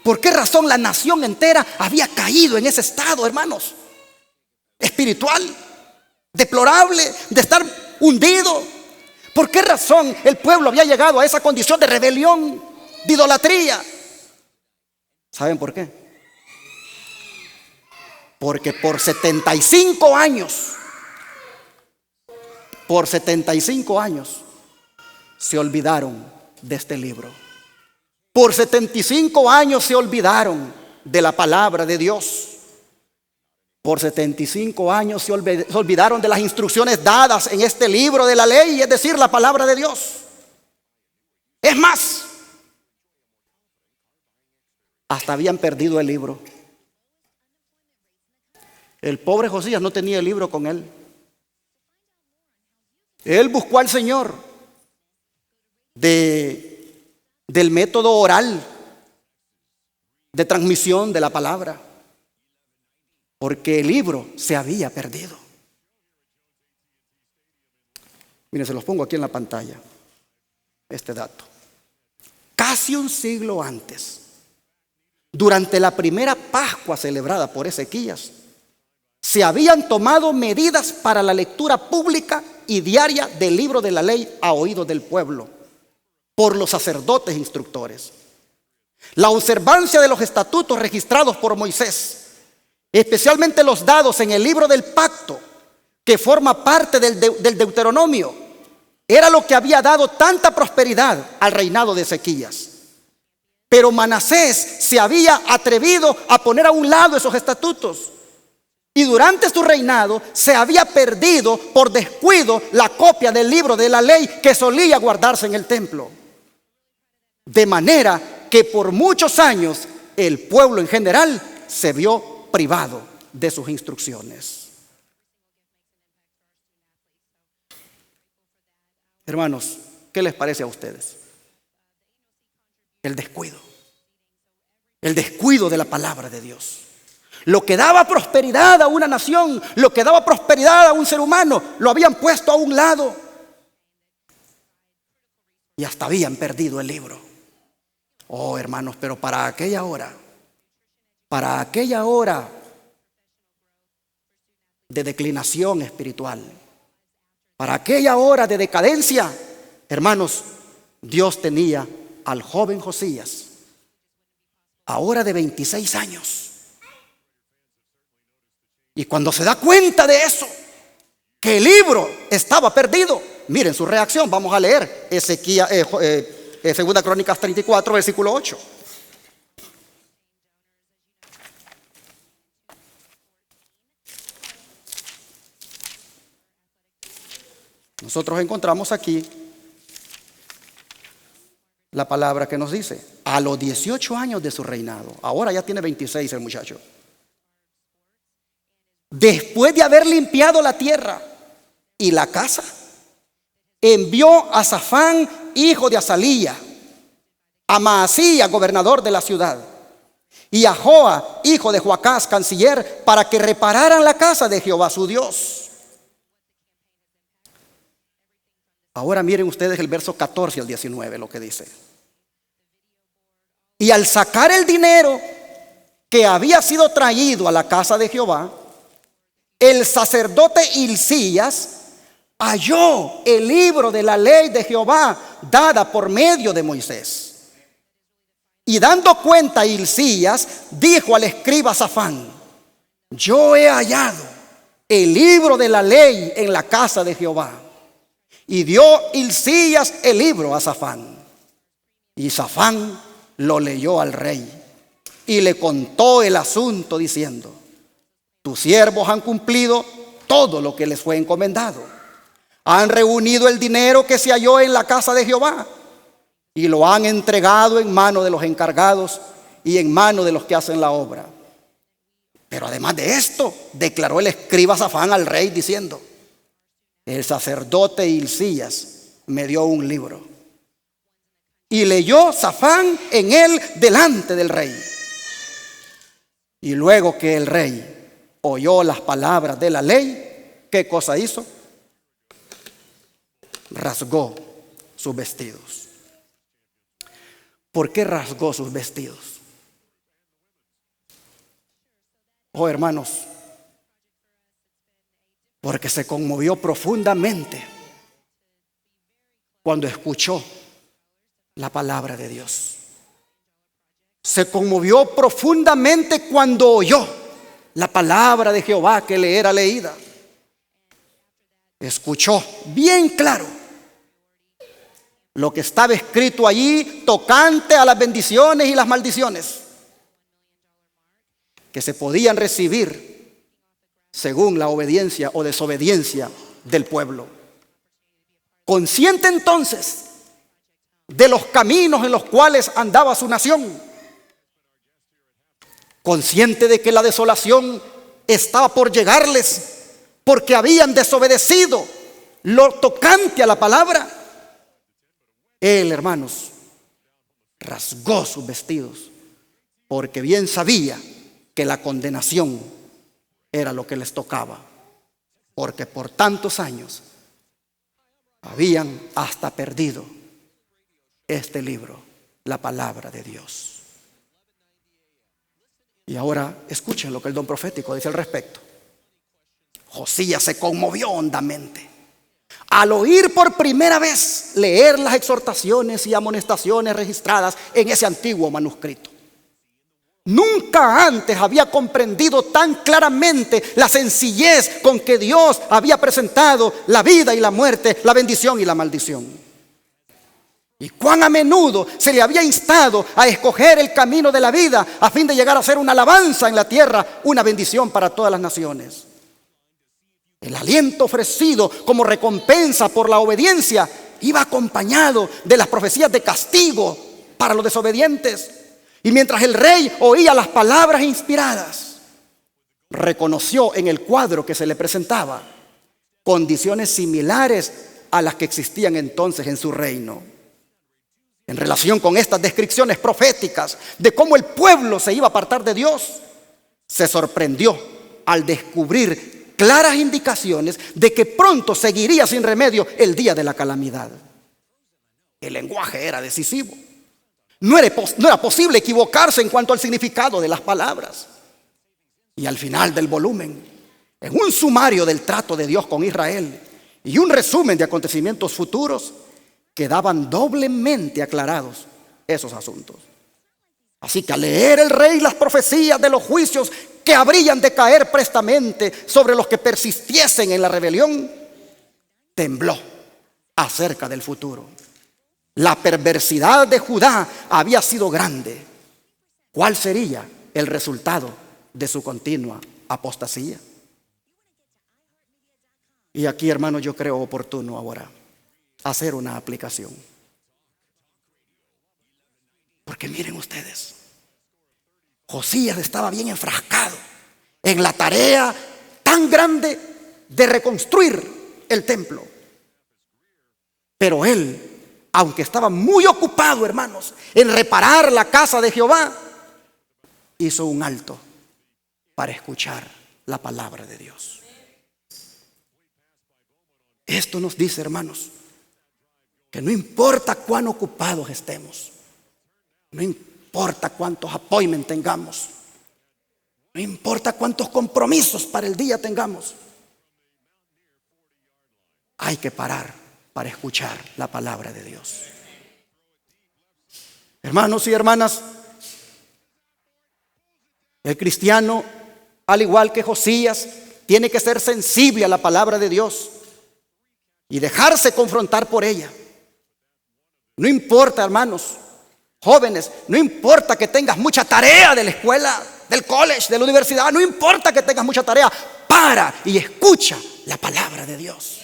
¿Por qué razón la nación entera había caído en ese estado, hermanos? Espiritual, deplorable, de estar hundido. ¿Por qué razón el pueblo había llegado a esa condición de rebelión, de idolatría? ¿Saben por qué? Porque por 75 años se olvidaron de este libro. Por 75 años se olvidaron de la palabra de Dios. Por 75 años se olvidaron de las instrucciones dadas en este libro de la ley, es decir, la palabra de Dios. Es más, hasta habían perdido el libro. El pobre Josías no tenía el libro con él. Él buscó al Señor del método oral de transmisión de la palabra, porque el libro se había perdido. Miren, se los pongo aquí en la pantalla, este dato. Casi un siglo antes, durante la primera Pascua celebrada por Ezequías, se habían tomado medidas para la lectura pública y diaria del libro de la ley a oídos del pueblo, por los sacerdotes instructores. La observancia de los estatutos registrados por Moisés, especialmente los dados en el libro del pacto, que forma parte del Deuteronomio, era lo que había dado tanta prosperidad al reinado de Ezequías. Pero Manasés se había atrevido a poner a un lado esos estatutos, y durante su reinado se había perdido por descuido la copia del libro de la ley que solía guardarse en el templo. De manera que por muchos años el pueblo en general se vio privado de sus instrucciones. Hermanos, ¿qué les parece a ustedes? El descuido de la palabra de Dios. Lo que daba prosperidad a una nación, lo que daba prosperidad a un ser humano, lo habían puesto a un lado. Y hasta habían perdido el libro. Oh, hermanos, pero para aquella hora de declinación espiritual, para aquella hora de decadencia, hermanos, Dios tenía al joven Josías, ahora de 26 años. Y cuando se da cuenta de eso, que el libro estaba perdido, miren su reacción. Vamos a leer Segunda Crónicas 34, versículo 8. Nosotros encontramos aquí la palabra que nos dice: a los 18 años de su reinado, ahora ya tiene 26 el muchacho, después de haber limpiado la tierra y la casa, envió a Safán, hijo de Azalía, a Maasías, gobernador de la ciudad, y a Joa, hijo de Joacás, canciller, para que repararan la casa de Jehová su Dios. Ahora miren ustedes el verso 14 al 19, lo que dice. Y al sacar el dinero que había sido traído a la casa de Jehová, el sacerdote Hilcías halló el libro de la ley de Jehová dada por medio de Moisés. Y dando cuenta Hilcías, dijo al escriba Safán: yo he hallado el libro de la ley en la casa de Jehová. Y dio Hilcías el libro a Safán. Y Safán lo leyó al rey y le contó el asunto diciendo: tus siervos han cumplido todo lo que les fue encomendado. Han reunido el dinero que se halló en la casa de Jehová y lo han entregado en mano de los encargados y en mano de los que hacen la obra. Pero además de esto, declaró el escriba Safán al rey diciendo: el sacerdote Hilcías me dio un libro. Y leyó Safán en él delante del rey. Y luego que el rey oyó las palabras de la ley, ¿qué cosa hizo? Rasgó sus vestidos. ¿Por qué rasgó sus vestidos? Oh, hermanos, porque se conmovió profundamente cuando escuchó la palabra de Dios. Se conmovió profundamente cuando oyó la palabra de Jehová que le era leída. Escuchó bien claro lo que estaba escrito allí tocante a las bendiciones y las maldiciones que se podían recibir según la obediencia o desobediencia del pueblo. Consciente entonces de los caminos en los cuales andaba su nación, consciente de que la desolación estaba por llegarles porque habían desobedecido lo tocante a la palabra, él, hermanos, rasgó sus vestidos porque bien sabía que la condenación era lo que les tocaba, porque por tantos años habían hasta perdido este libro, la palabra de Dios. Y ahora escuchen lo que el don profético dice al respecto. Josías se conmovió hondamente al oír por primera vez leer las exhortaciones y amonestaciones registradas en ese antiguo manuscrito. Nunca antes había comprendido tan claramente la sencillez con que Dios había presentado la vida y la muerte, la bendición y la maldición. Y cuán a menudo se le había instado a escoger el camino de la vida a fin de llegar a ser una alabanza en la tierra, una bendición para todas las naciones. El aliento ofrecido como recompensa por la obediencia iba acompañado de las profecías de castigo para los desobedientes. Y mientras el rey oía las palabras inspiradas, reconoció en el cuadro que se le presentaba condiciones similares a las que existían entonces en su reino. En relación con estas descripciones proféticas de cómo el pueblo se iba a apartar de Dios, se sorprendió al descubrir claras indicaciones de que pronto seguiría sin remedio el día de la calamidad. El lenguaje era decisivo. No era posible equivocarse en cuanto al significado de las palabras. Y al final del volumen, en un sumario del trato de Dios con Israel y un resumen de acontecimientos futuros, quedaban doblemente aclarados esos asuntos. Así que al leer el rey las profecías de los juicios que habrían de caer prestamente sobre los que persistiesen en la rebelión, tembló acerca del futuro. La perversidad de Judá había sido grande. ¿Cuál sería el resultado de su continua apostasía? Y aquí, hermanos, yo creo oportuno ahora hacer una aplicación. Porque miren ustedes, Josías estaba bien enfrascado en la tarea tan grande de reconstruir el templo. Pero él, aunque estaba muy ocupado, hermanos, en reparar la casa de Jehová, hizo un alto para escuchar la palabra de Dios. Esto nos dice, hermanos, que no importa cuán ocupados estemos, no importa cuántos appointments tengamos, no importa cuántos compromisos para el día tengamos, hay que parar para escuchar la palabra de Dios. Hermanos y hermanas, el cristiano, al igual que Josías, tiene que ser sensible a la palabra de Dios y dejarse confrontar por ella. No importa, hermanos, jóvenes, no importa que tengas mucha tarea de la escuela, del college, de la universidad, no importa que tengas mucha tarea, para y escucha la palabra de Dios.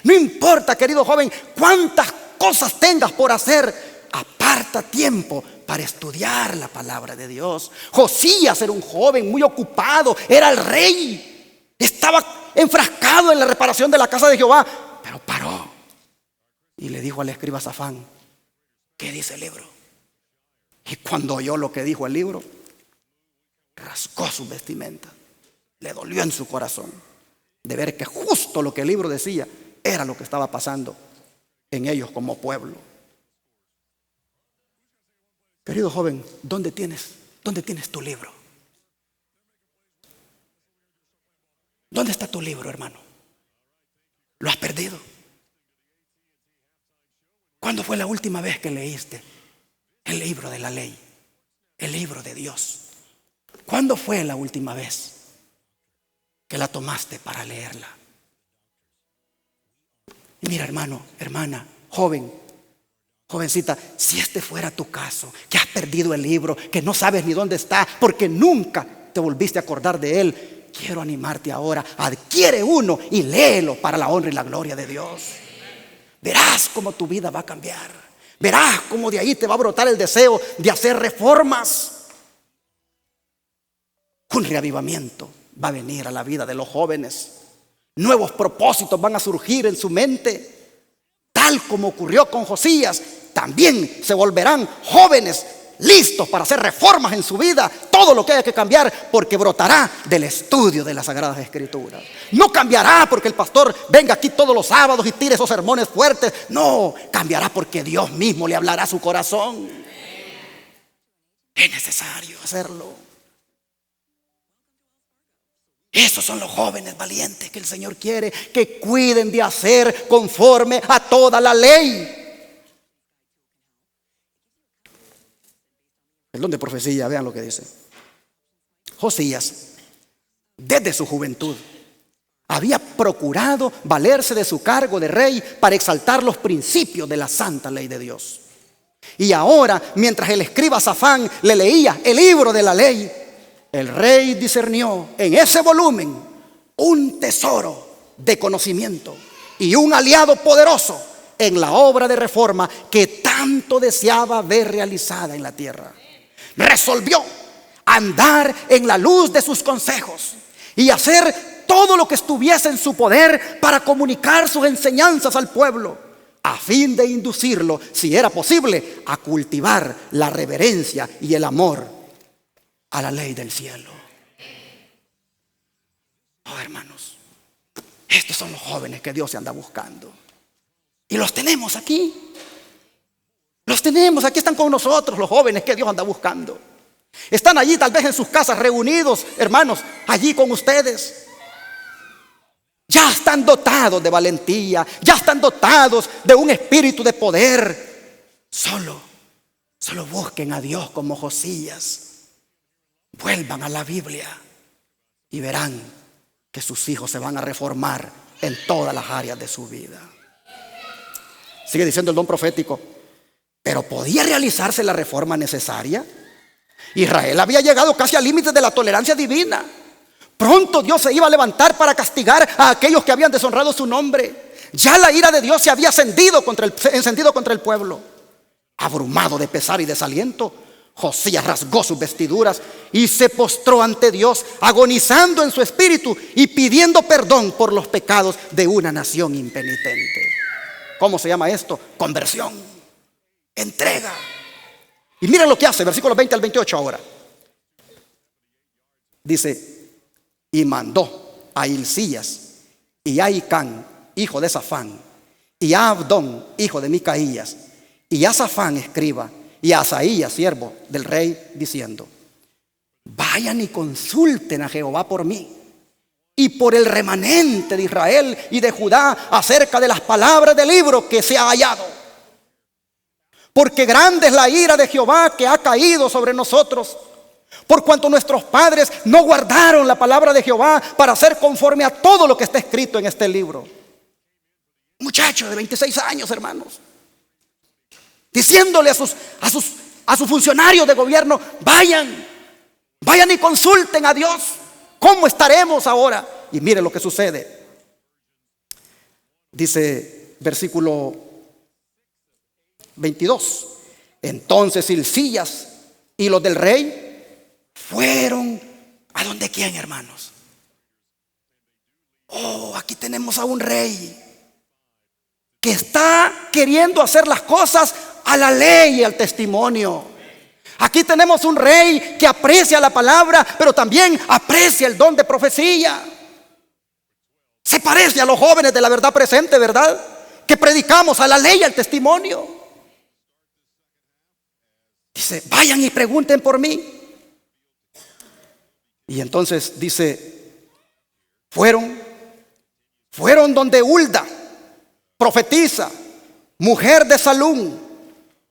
No importa, querido joven, cuántas cosas tengas por hacer, aparta tiempo para estudiar la palabra de Dios. Josías era un joven muy ocupado, era el rey, estaba enfrascado en la reparación de la casa de Jehová, pero paró y le dijo al escriba Safán: ¿qué dice el libro? Y cuando oyó lo que dijo el libro, rasgó sus vestimentas. Le dolió en su corazón de ver que justo lo que el libro decía era lo que estaba pasando en ellos como pueblo. Querido joven, ¿dónde tienes tu libro? ¿Dónde está tu libro, hermano? ¿Lo has perdido? ¿Cuándo fue la última vez que leíste el libro de la ley, el libro de Dios? ¿Cuándo fue la última vez que la tomaste para leerla? Y mira, hermano, hermana, joven, jovencita, si este fuera tu caso, que has perdido el libro, que no sabes ni dónde está, porque nunca te volviste a acordar de él, quiero animarte ahora. Adquiere uno y léelo para la honra y la gloria de Dios. Verás cómo tu vida va a cambiar. Verás cómo de ahí te va a brotar el deseo de hacer reformas. Un reavivamiento va a venir a la vida de los jóvenes. Nuevos propósitos van a surgir en su mente. Tal como ocurrió con Josías, también se volverán jóvenes listos para hacer reformas en su vida. Todo lo que haya que cambiar, porque brotará del estudio de las Sagradas Escrituras. No cambiará porque el pastor venga aquí todos los sábados y tire esos sermones fuertes. No, cambiará porque Dios mismo le hablará a su corazón. Es necesario hacerlo. Esos son los jóvenes valientes que el Señor quiere que cuiden de hacer conforme a toda la ley. El don de profecía, vean lo que dice. Josías, desde su juventud, había procurado valerse de su cargo de rey para exaltar los principios de la santa ley de Dios. Y ahora, mientras el escriba Safán le leía el libro de la ley, el rey discernió en ese volumen un tesoro de conocimiento y un aliado poderoso en la obra de reforma que tanto deseaba ver realizada en la tierra. Resolvió andar en la luz de sus consejos y hacer todo lo que estuviese en su poder para comunicar sus enseñanzas al pueblo, a fin de inducirlo, si era posible, a cultivar la reverencia y el amor a la ley del cielo. Oh, hermanos, estos son los jóvenes que Dios se anda buscando. Y los tenemos aquí. Los tenemos, aquí están con nosotros los jóvenes que Dios anda buscando. Están allí tal vez en sus casas reunidos, hermanos, allí con ustedes. Ya están dotados de valentía, ya están dotados de un espíritu de poder. Solo busquen a Dios como Josías. Vuelvan a la Biblia y verán que sus hijos se van a reformar en todas las áreas de su vida. Sigue diciendo el don profético. Pero ¿podía realizarse la reforma necesaria? Israel había llegado casi al límite de la tolerancia divina. Pronto Dios se iba a levantar para castigar a aquellos que habían deshonrado su nombre. Ya la ira de Dios se había encendido contra el pueblo. Abrumado de pesar y desaliento, Josías rasgó sus vestiduras y se postró ante Dios, agonizando en su espíritu y pidiendo perdón por los pecados de una nación impenitente. ¿Cómo se llama esto? Conversión, entrega. Y miren lo que hace, versículos 20 al 28 ahora. Dice, y mandó a Hilcías y a Hicán, hijo de Safán, y a Abdón, hijo de Micaías, y a Safán, escriba, y a Asaías, siervo del rey, diciendo, vayan y consulten a Jehová por mí y por el remanente de Israel y de Judá acerca de las palabras del libro que se ha hallado. Porque grande es la ira de Jehová que ha caído sobre nosotros, por cuanto nuestros padres no guardaron la palabra de Jehová para hacer conforme a todo lo que está escrito en este libro. Muchacho de 26 años, hermanos, diciéndole a sus funcionarios de gobierno, vayan y consulten a Dios. ¿Cómo estaremos ahora? Y miren lo que sucede. Dice versículo 22. Entonces Hilcías y los del rey fueron ¿a donde quién, hermanos? Oh, aquí tenemos a un rey que está queriendo hacer las cosas a la ley y al testimonio. Aquí tenemos un rey que aprecia la palabra, pero también aprecia el don de profecía. Se parece a los jóvenes de la verdad presente, ¿verdad? Que predicamos a la ley y al testimonio. Dice, vayan y pregunten por mí. Y entonces dice, fueron donde Hulda, profetisa, mujer de Salún,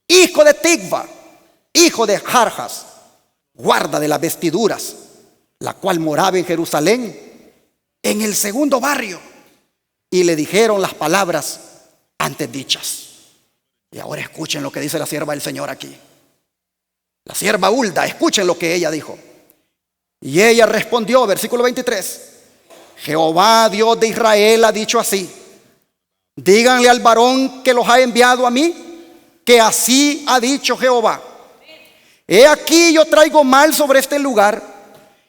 hijo de Tigba, hijo de Jarjas, guarda de las vestiduras, la cual moraba en Jerusalén, en el segundo barrio, y le dijeron las palabras antes dichas. Y ahora escuchen lo que dice la sierva del Señor aquí. La sierva Hulda, escuchen lo que ella dijo. Y ella respondió, versículo 23, Jehová Dios de Israel ha dicho así: díganle al varón que los ha enviado a mí, que así ha dicho Jehová: he aquí yo traigo mal sobre este lugar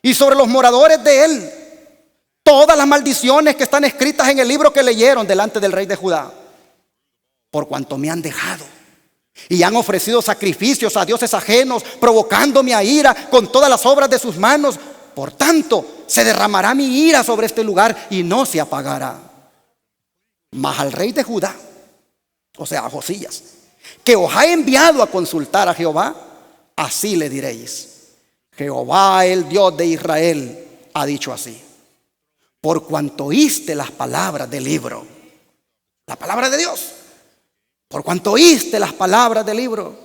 y sobre los moradores de él todas las maldiciones que están escritas en el libro que leyeron delante del rey de Judá, por cuanto me han dejado y han ofrecido sacrificios a dioses ajenos, provocándome a ira con todas las obras de sus manos. Por tanto, se derramará mi ira sobre este lugar y no se apagará. Mas al rey de Judá, o sea, a Josías, que os ha enviado a consultar a Jehová, así le diréis: Jehová, el Dios de Israel, ha dicho así: por cuanto oíste las palabras del libro, la palabra de Dios, por cuanto oíste las palabras del libro,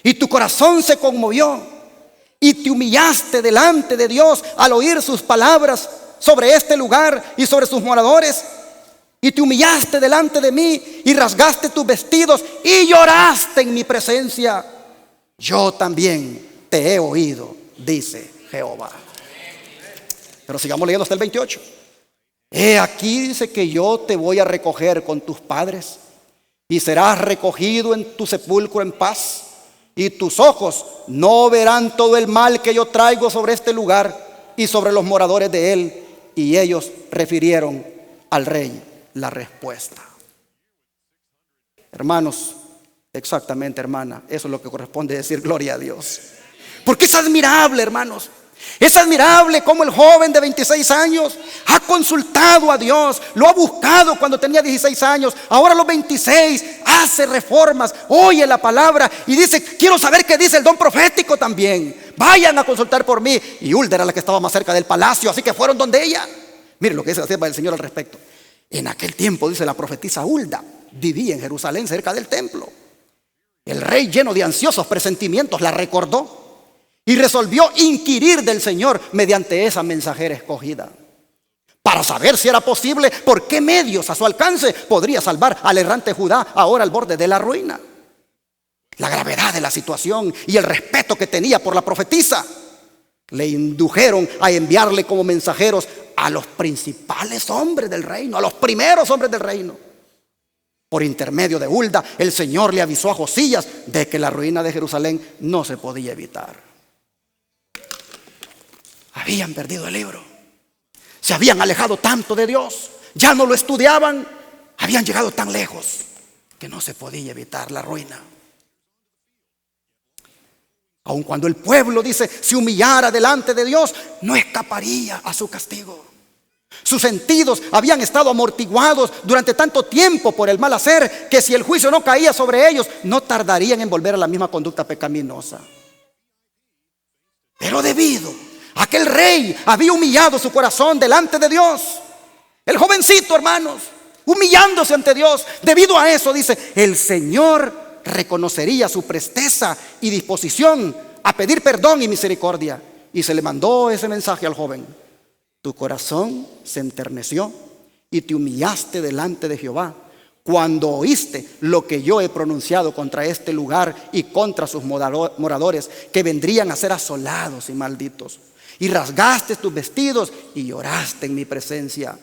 y tu corazón se conmovió, y te humillaste delante de Dios al oír sus palabras sobre este lugar y sobre sus moradores, y te humillaste delante de mí y rasgaste tus vestidos y lloraste en mi presencia, yo también te he oído, dice Jehová. Pero sigamos leyendo hasta el 28. He aquí, dice, que yo te voy a recoger con tus padres, y serás recogido en tu sepulcro en paz, y tus ojos no verán todo el mal que yo traigo sobre este lugar y sobre los moradores de él. Y ellos refirieron al rey la respuesta. Hermanos, exactamente, hermana, eso es lo que corresponde decir gloria a Dios. Porque es admirable, hermanos. Es admirable cómo el joven de 26 años ha consultado a Dios, lo ha buscado cuando tenía 16 años, ahora a los 26 hace reformas, oye la palabra y dice: quiero saber qué dice el don profético también, vayan a consultar por mí. Y Hulda era la que estaba más cerca del palacio, así que fueron donde ella. Miren lo que dice la sierva del Señor al respecto. En aquel tiempo, dice la profetisa Hulda, vivía en Jerusalén cerca del templo. El rey, lleno de ansiosos presentimientos, la recordó y resolvió inquirir del Señor mediante esa mensajera escogida, para saber si era posible, por qué medios a su alcance podría salvar al errante Judá, ahora al borde de la ruina. La gravedad de la situación y el respeto que tenía por la profetisa le indujeron a enviarle como mensajeros a los principales hombres del reino, a los primeros hombres del reino. Por intermedio de Hulda, el Señor le avisó a Josías de que la ruina de Jerusalén no se podía evitar. Habían perdido el libro, se habían alejado tanto de Dios, ya no lo estudiaban, habían llegado tan lejos que no se podía evitar la ruina. Aun cuando el pueblo, dice, se humillara delante de Dios, no escaparía a su castigo. Sus sentidos habían estado amortiguados durante tanto tiempo por el mal hacer, que si el juicio no caía sobre ellos, no tardarían en volver a la misma conducta pecaminosa. Pero debido a que el rey había humillado su corazón delante de Dios, el jovencito, hermanos, humillándose ante Dios, debido a eso, dice, el Señor reconocería su presteza y disposición a pedir perdón y misericordia. Y se le mandó ese mensaje al joven: tu corazón se enterneció y te humillaste delante de Jehová cuando oíste lo que yo he pronunciado contra este lugar y contra sus moradores, que vendrían a ser asolados y malditos. Y rasgaste tus vestidos y lloraste en mi presencia.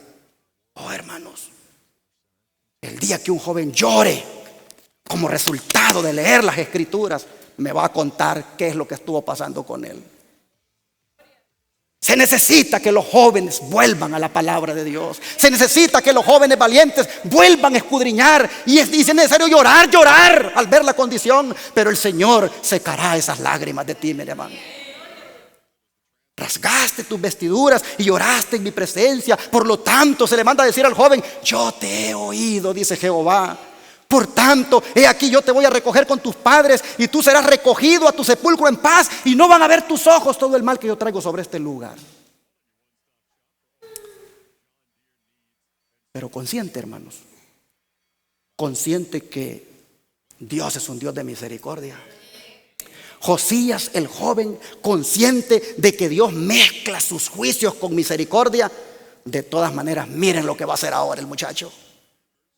Oh, hermanos, el día que un joven llore como resultado de leer las Escrituras, me va a contar qué es lo que estuvo pasando con él. Se necesita que los jóvenes vuelvan a la palabra de Dios. Se necesita que los jóvenes valientes vuelvan a escudriñar. Y es necesario llorar al ver la condición. Pero el Señor secará esas lágrimas de ti, mi hermano. Rasgaste tus vestiduras y lloraste en mi presencia. Por lo tanto, se le manda a decir al joven: yo te he oído, dice Jehová. Por tanto, he aquí yo te voy a recoger con tus padres, y tú serás recogido a tu sepulcro en paz, y no van a ver tus ojos todo el mal que yo traigo sobre este lugar. Pero consciente, hermanos, consciente que Dios es un Dios de misericordia. Josías, el joven, consciente de que Dios mezcla sus juicios con misericordia. De todas maneras, miren lo que va a hacer ahora el muchacho.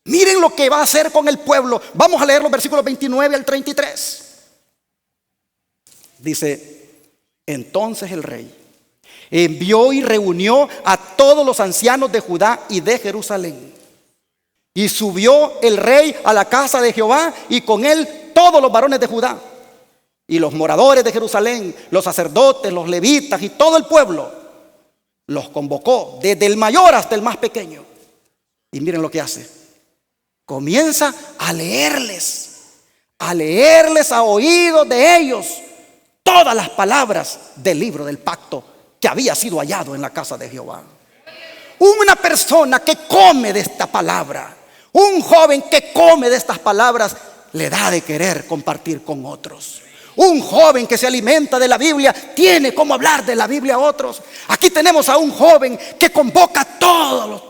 Miren lo que va a hacer con el pueblo. Vamos a leer los versículos 29 al 33. Dice: entonces el rey envió y reunió a todos los ancianos de Judá y de Jerusalén. Y subió el rey a la casa de Jehová, y con él todos los varones de Judá y los moradores de Jerusalén, los sacerdotes, los levitas y todo el pueblo. Los convocó desde el mayor hasta el más pequeño. Y miren lo que hace. Comienza a leerles a oídos de ellos todas las palabras del libro del pacto que había sido hallado en la casa de Jehová. Una persona que come de esta palabra, un joven que come de estas palabras, le da de querer compartir con otros. Un joven que se alimenta de la Biblia tiene cómo hablar de la Biblia a otros. Aquí tenemos a un joven que convoca a todos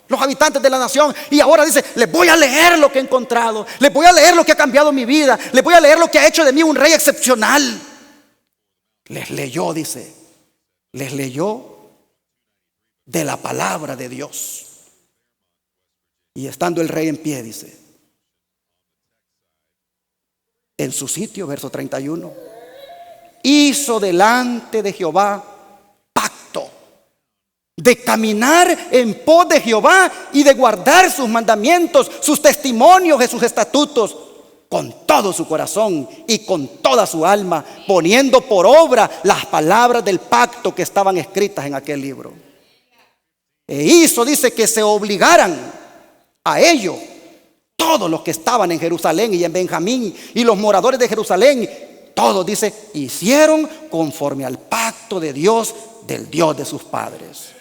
los habitantes de la nación, y ahora dice: les voy a leer lo que he encontrado, les voy a leer lo que ha cambiado mi vida, les voy a leer lo que ha hecho de mí un rey excepcional. Les leyó, dice, les leyó de la palabra de Dios. Y estando el rey en pie, dice, en su sitio, verso 31, hizo delante de Jehová pacto de caminar en pos de Jehová y de guardar sus mandamientos, sus testimonios y sus estatutos con todo su corazón y con toda su alma, poniendo por obra las palabras del pacto que estaban escritas en aquel libro. E hizo, dice, que se obligaran a ello todos los que estaban en Jerusalén y en Benjamín y los moradores de Jerusalén. Todos, dice, hicieron conforme al pacto de Dios, del Dios de sus padres.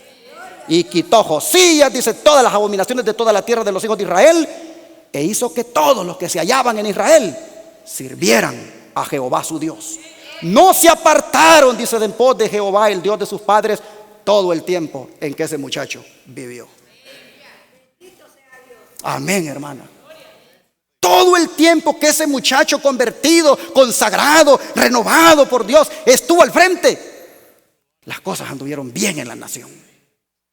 Y quitó Josías, dice, todas las abominaciones de toda la tierra de los hijos de Israel, e hizo que todos los que se hallaban en Israel sirvieran a Jehová su Dios. No se apartaron, dice, de en pos de Jehová, el Dios de sus padres, todo el tiempo en que ese muchacho vivió. Amén, hermana. Todo el tiempo que ese muchacho convertido, consagrado, renovado por Dios, estuvo al frente, las cosas anduvieron bien en la nación.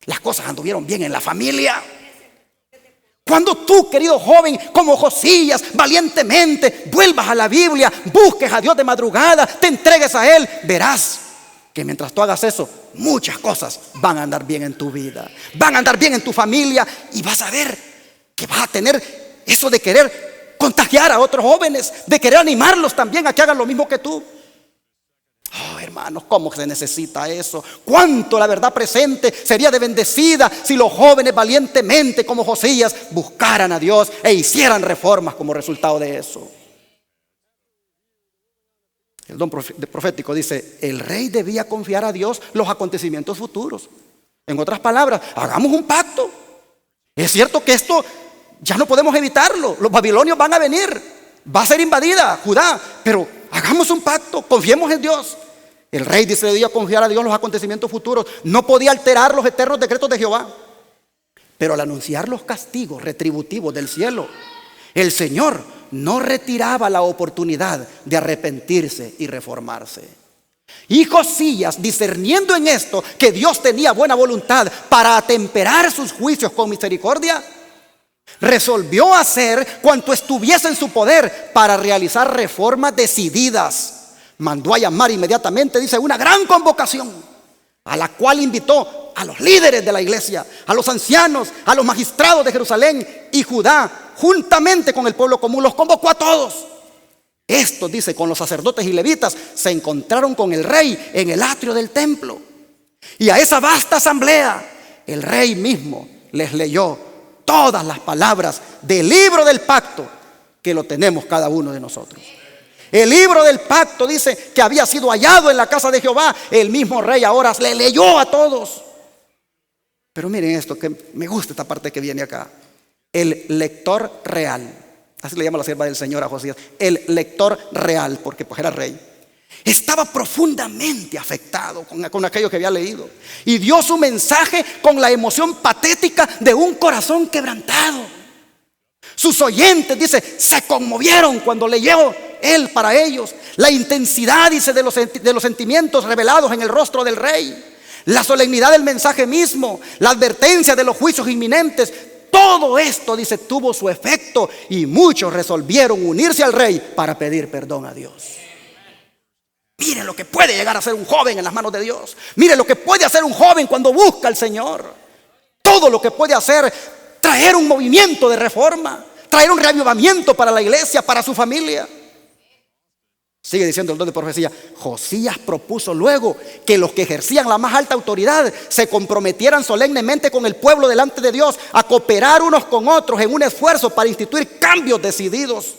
Las cosas anduvieron bien en la familia. Cuando tú, querido joven, como Josías, valientemente vuelvas a la Biblia, busques a Dios de madrugada, te entregues a Él, verás que mientras tú hagas eso, muchas cosas van a andar bien en tu vida, van a andar bien en tu familia, y vas a ver que vas a tener eso de querer contagiar a otros jóvenes, de querer animarlos también a que hagan lo mismo que tú. Oh, hermanos, cómo se necesita eso. Cuánto la verdad presente sería de bendecida si los jóvenes valientemente como Josías buscaran a Dios e hicieran reformas como resultado de eso. El don profético dice: el rey debía confiar a Dios los acontecimientos futuros. En otras palabras, hagamos un pacto. Es cierto que esto ya no podemos evitarlo. Los babilonios van a venir, va a ser invadida Judá, pero hagamos un pacto, confiemos en Dios. El rey dice: debía confiar a Dios los acontecimientos futuros. No podía alterar los eternos decretos de Jehová. Pero al anunciar los castigos retributivos del cielo, el Señor no retiraba la oportunidad de arrepentirse y reformarse. Y Josías, discerniendo en esto que Dios tenía buena voluntad para atemperar sus juicios con misericordia, resolvió hacer cuanto estuviese en su poder para realizar reformas decididas. Mandó a llamar inmediatamente, dice, una gran convocación, a la cual invitó a los líderes de la iglesia, a los ancianos, a los magistrados de Jerusalén y Judá, juntamente con el pueblo común. Los convocó a todos. Estos, dice, con los sacerdotes y levitas, se encontraron con el rey en el atrio del templo. Y a esa vasta asamblea, el rey mismo les leyó todas las palabras del libro del pacto, que lo tenemos cada uno de nosotros. El libro del pacto, dice, que había sido hallado en la casa de Jehová. El mismo rey ahora le leyó a todos. Pero miren esto, que me gusta esta parte que viene acá. El lector real, así le llama la sierva del Señor a Josías, el lector real, porque pues era rey, estaba profundamente afectado con aquello que había leído, y dio su mensaje con la emoción patética de un corazón quebrantado. Sus oyentes, dice, se conmovieron cuando leyó él para ellos la intensidad, dice, de los sentimientos revelados en el rostro del rey, la solemnidad del mensaje mismo, la advertencia de los juicios inminentes. Todo esto, dice, tuvo su efecto, y muchos resolvieron unirse al rey para pedir perdón a Dios. Mire lo que puede llegar a ser un joven en las manos de Dios. Mire lo que puede hacer un joven cuando busca al Señor. Todo lo que puede hacer, traer un movimiento de reforma, traer un reavivamiento para la iglesia, para su familia. Sigue diciendo el don de profecía. Josías propuso luego que los que ejercían la más alta autoridad se comprometieran solemnemente con el pueblo delante de Dios a cooperar unos con otros en un esfuerzo para instituir cambios decididos.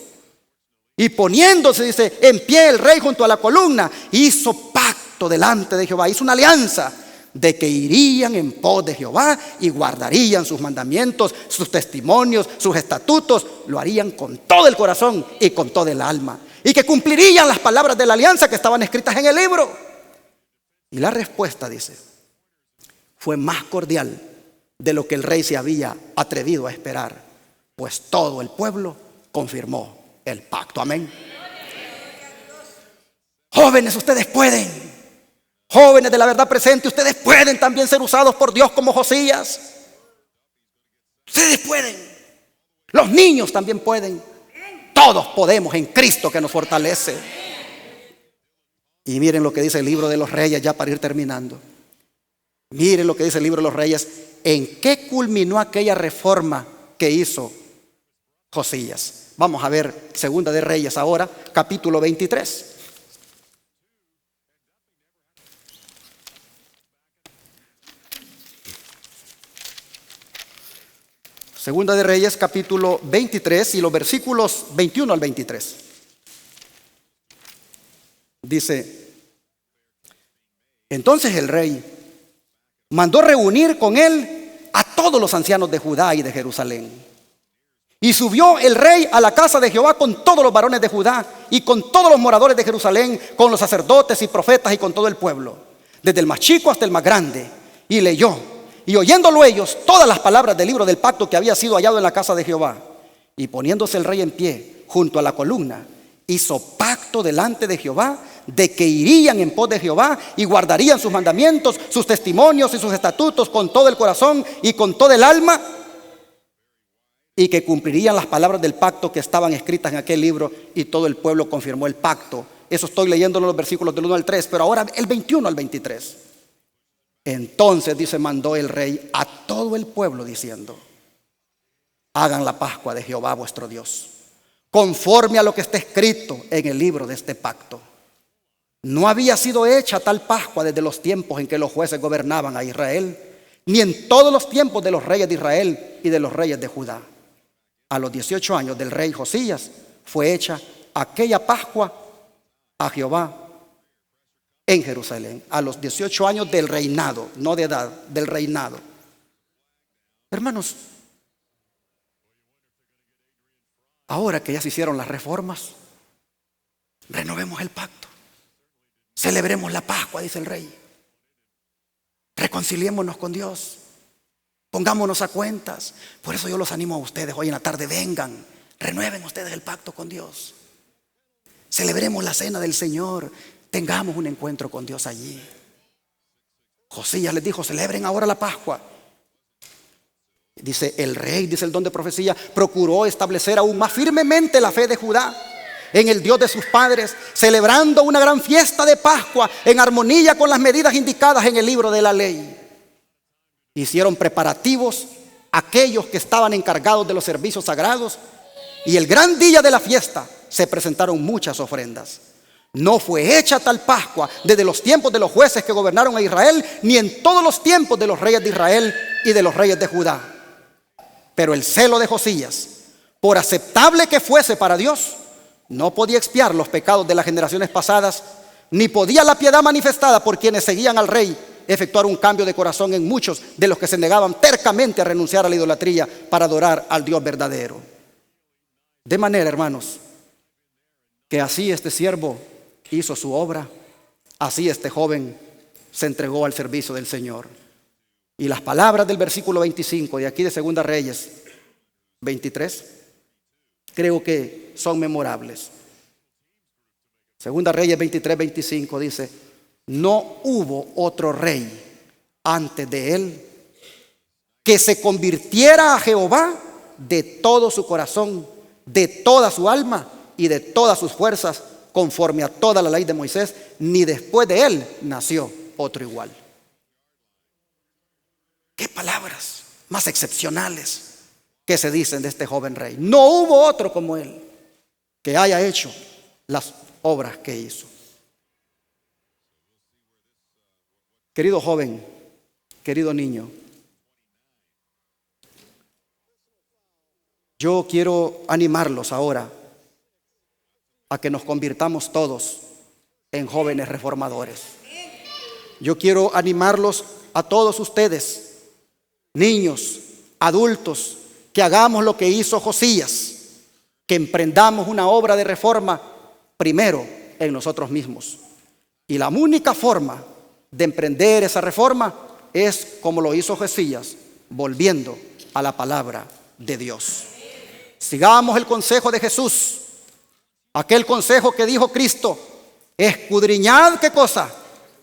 Y poniéndose, dice, en pie el rey junto a la columna, hizo pacto delante de Jehová, hizo una alianza de que irían en pos de Jehová y guardarían sus mandamientos, sus testimonios, sus estatutos. Lo harían con todo el corazón y con toda el alma, y que cumplirían las palabras de la alianza que estaban escritas en el libro. Y la respuesta, dice, fue más cordial de lo que el rey se había atrevido a esperar, pues todo el pueblo confirmó el pacto. Amén. Jóvenes, ustedes pueden. Jóvenes de la verdad presente, ustedes pueden también ser usados por Dios como Josías. Ustedes pueden. Los niños también pueden. Todos podemos en Cristo que nos fortalece. Y miren lo que dice el libro de los Reyes, ya para ir terminando. Miren lo que dice el libro de los Reyes. ¿En qué culminó aquella reforma que hizo Josías? Vamos a ver Segunda de Reyes ahora, capítulo 23. Segunda de Reyes, capítulo 23 y los versículos 21 al 23. Dice: entonces el rey mandó reunir con él a todos los ancianos de Judá y de Jerusalén. Y subió el rey a la casa de Jehová con todos los varones de Judá y con todos los moradores de Jerusalén, con los sacerdotes y profetas y con todo el pueblo, desde el más chico hasta el más grande. Y leyó, y oyéndolo ellos, todas las palabras del libro del pacto que había sido hallado en la casa de Jehová. Y poniéndose el rey en pie junto a la columna, hizo pacto delante de Jehová de que irían en pos de Jehová y guardarían sus mandamientos, sus testimonios y sus estatutos con todo el corazón y con todo el alma, y que cumplirían las palabras del pacto que estaban escritas en aquel libro. Y todo el pueblo confirmó el pacto. Eso estoy leyendo en los versículos del 1 al 3, pero ahora el 21 al 23. Entonces, dice, mandó el rey a todo el pueblo diciendo: hagan la Pascua de Jehová vuestro Dios, conforme a lo que está escrito en el libro de este pacto. No había sido hecha tal Pascua desde los tiempos en que los jueces gobernaban a Israel, ni en todos los tiempos de los reyes de Israel y de los reyes de Judá. A los 18 años del rey Josías fue hecha aquella Pascua a Jehová en Jerusalén. A los 18 años del reinado, no de edad, del reinado. Hermanos, ahora que ya se hicieron las reformas, renovemos el pacto. Celebremos la Pascua, dice el rey. Reconciliémonos con Dios. Pongámonos a cuentas. Por eso yo los animo a ustedes hoy en la tarde. Vengan, renueven ustedes el pacto con Dios. Celebremos la cena del Señor. Tengamos un encuentro con Dios allí. Josías les dijo: celebren ahora la Pascua. Dice el rey, dice el don de profecía, procuró establecer aún más firmemente la fe de Judá en el Dios de sus padres, celebrando una gran fiesta de Pascua en armonía con las medidas indicadas en el libro de la ley. Hicieron preparativos aquellos que estaban encargados de los servicios sagrados, y el gran día de la fiesta se presentaron muchas ofrendas. No fue hecha tal Pascua desde los tiempos de los jueces que gobernaron a Israel, ni en todos los tiempos de los reyes de Israel y de los reyes de Judá. Pero el celo de Josías, por aceptable que fuese para Dios, no podía expiar los pecados de las generaciones pasadas, ni podía la piedad manifestada por quienes seguían al rey efectuar un cambio de corazón en muchos de los que se negaban tercamente a renunciar a la idolatría para adorar al Dios verdadero. De manera, hermanos, que así este siervo hizo su obra, así este joven se entregó al servicio del Señor. Y las palabras del versículo 25 de aquí de Segunda Reyes 23 creo que son memorables. Segunda Reyes 23, 25 dice: no hubo otro rey antes de él que se convirtiera a Jehová de todo su corazón, de toda su alma y de todas sus fuerzas, conforme a toda la ley de Moisés, ni después de él nació otro igual. Qué palabras más excepcionales que se dicen de este joven rey. No hubo otro como él que haya hecho las obras que hizo. Querido joven, querido niño, yo quiero animarlos ahora a que nos convirtamos todos en jóvenes reformadores. Yo quiero animarlos a todos ustedes, niños, adultos, que hagamos lo que hizo Josías, que emprendamos una obra de reforma primero en nosotros mismos. Y la única forma de emprender esa reforma es como lo hizo Josías, volviendo a la palabra de Dios. Sigamos el consejo de Jesús, aquel consejo que dijo Cristo: escudriñad, ¿qué cosa?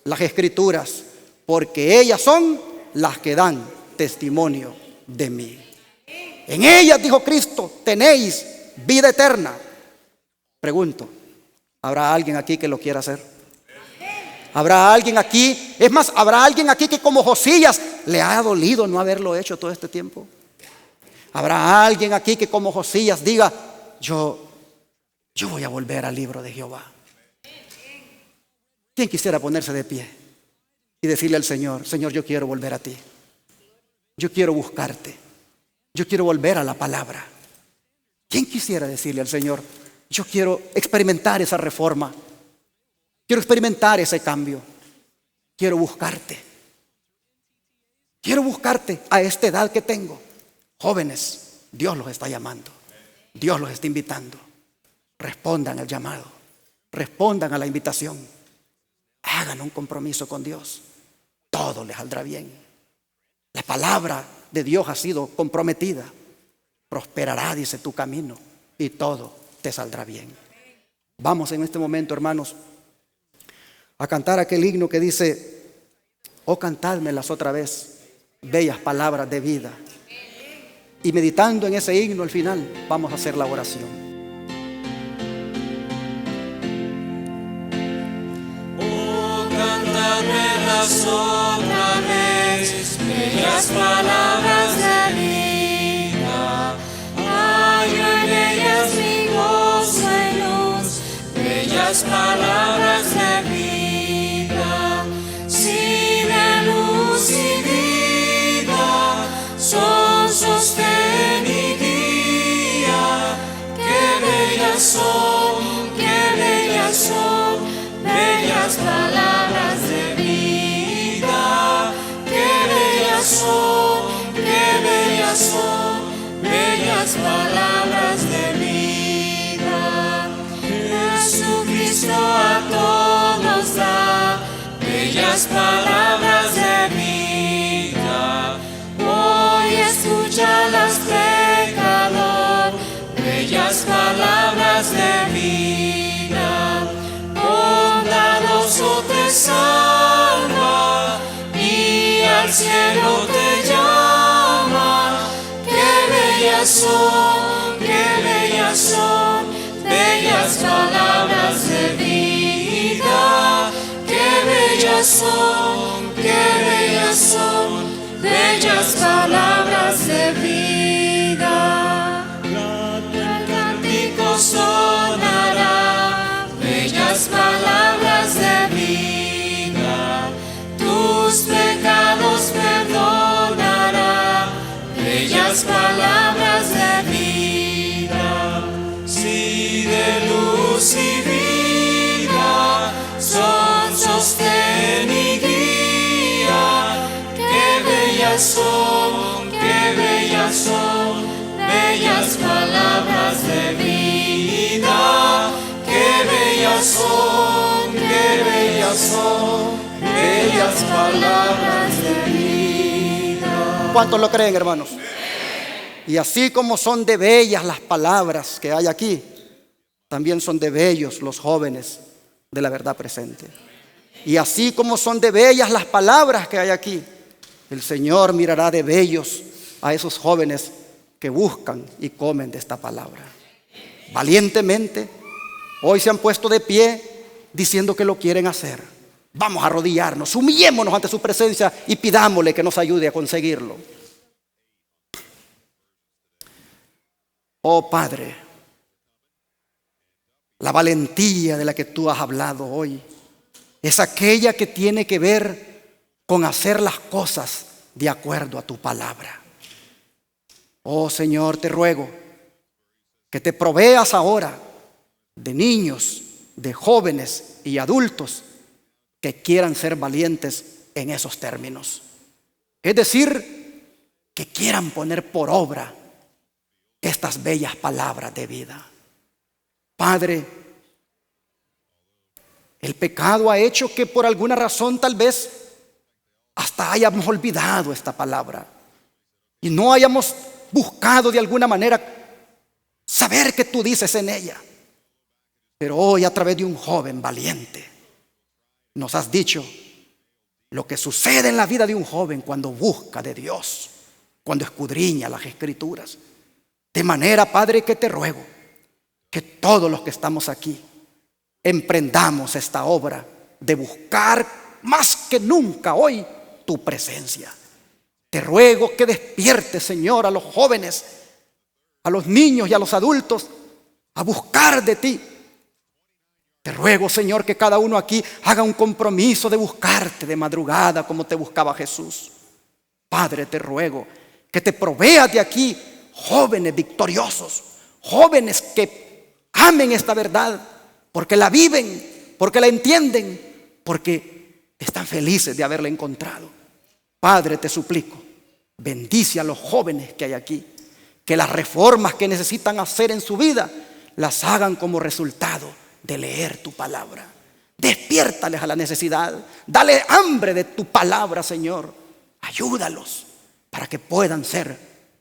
Las Escrituras, porque ellas son las que dan testimonio de mí. En ellas, dijo Cristo, tenéis vida eterna. Pregunto, ¿habrá alguien aquí que lo quiera hacer? ¿Habrá alguien aquí? Es más, ¿habrá alguien aquí que como Josías le ha dolido no haberlo hecho todo este tiempo? ¿Habrá alguien aquí que como Josías diga: yo voy a volver al libro de Jehová? ¿Quién quisiera ponerse de pie y decirle al Señor: Señor, yo quiero volver a ti, yo quiero buscarte, yo quiero volver a la palabra? ¿Quién quisiera decirle al Señor: yo quiero experimentar esa reforma, quiero experimentar ese cambio, quiero buscarte a esta edad que tengo? Jóvenes, Dios los está llamando, Dios los está invitando. Respondan al llamado, respondan a la invitación, hagan un compromiso con Dios, todo les saldrá bien. La palabra de Dios ha sido comprometida. Prosperará, dice, tu camino y todo te saldrá bien. Vamos en este momento, hermanos, a cantar aquel himno que dice: oh, cantádmelas otra vez, bellas palabras de vida. Y meditando en ese himno, al final vamos a hacer la oración. Oh, cantádmelas otra vez, bellas palabras de vida. Hallo en ellas mi gozo y luz, bellas palabras de vida. Si de luz y vida son sostén y guía, qué bellas son, bellas palabras de vida. Qué bellas son, bellas palabras de vida. Jesucristo a todos da bellas palabras de vida. Hoy escúchalas, pecador, bellas palabras de vida. Bondadoso te salva y al cielo te llama. Qué bellas son, bellas palabras de vida. Qué bellas son, bellas palabras de vida. El cántico sonará, bellas palabras de vida. Tus pecados perdonará, bellas palabras de vida. Si de luz y vida son sostén y guía, qué bellas son, bellas palabras de vida. Qué bellas son, bellas palabras de vida. ¿Cuántos lo creen, hermanos? Y así como son de bellas las palabras que hay aquí, también son de bellos los jóvenes de la verdad presente. Y así como son de bellas las palabras que hay aquí, el Señor mirará de bellos a esos jóvenes que buscan y comen de esta palabra. Valientemente, hoy se han puesto de pie diciendo que lo quieren hacer. Vamos a arrodillarnos, humillémonos ante su presencia y pidámosle que nos ayude a conseguirlo. Oh Padre, la valentía de la que tú has hablado hoy es aquella que tiene que ver con hacer las cosas de acuerdo a tu palabra. Oh Señor, te ruego que te proveas ahora de niños, de jóvenes y adultos que quieran ser valientes en esos términos. Es decir, que quieran poner por obra estas bellas palabras de vida. Padre, el pecado ha hecho que por alguna razón tal vez hasta hayamos olvidado esta palabra y no hayamos buscado de alguna manera saber qué tú dices en ella. Pero hoy, a través de un joven valiente, nos has dicho lo que sucede en la vida de un joven cuando busca de Dios, cuando escudriña las Escrituras. De manera, Padre, que te ruego que todos los que estamos aquí emprendamos esta obra de buscar más que nunca hoy tu presencia. Te ruego que despiertes, Señor, a los jóvenes, a los niños y a los adultos a buscar de ti. Te ruego, Señor, que cada uno aquí haga un compromiso de buscarte de madrugada como te buscaba Jesús. Padre, te ruego que te proveas de aquí jóvenes victoriosos, jóvenes que amen esta verdad, porque la viven, porque la entienden, porque están felices de haberla encontrado. Padre, te suplico, bendice a los jóvenes que hay aquí, que las reformas que necesitan hacer en su vida las hagan como resultado de leer tu palabra. Despiértales a la necesidad, dale hambre de tu palabra, Señor. Ayúdalos para que puedan ser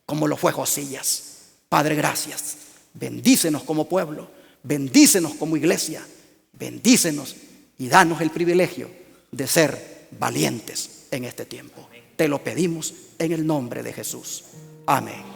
como lo fue Josías. Padre, gracias. Bendícenos como pueblo, bendícenos como iglesia, bendícenos y danos el privilegio de ser valientes en este tiempo. Te lo pedimos en el nombre de Jesús. Amén.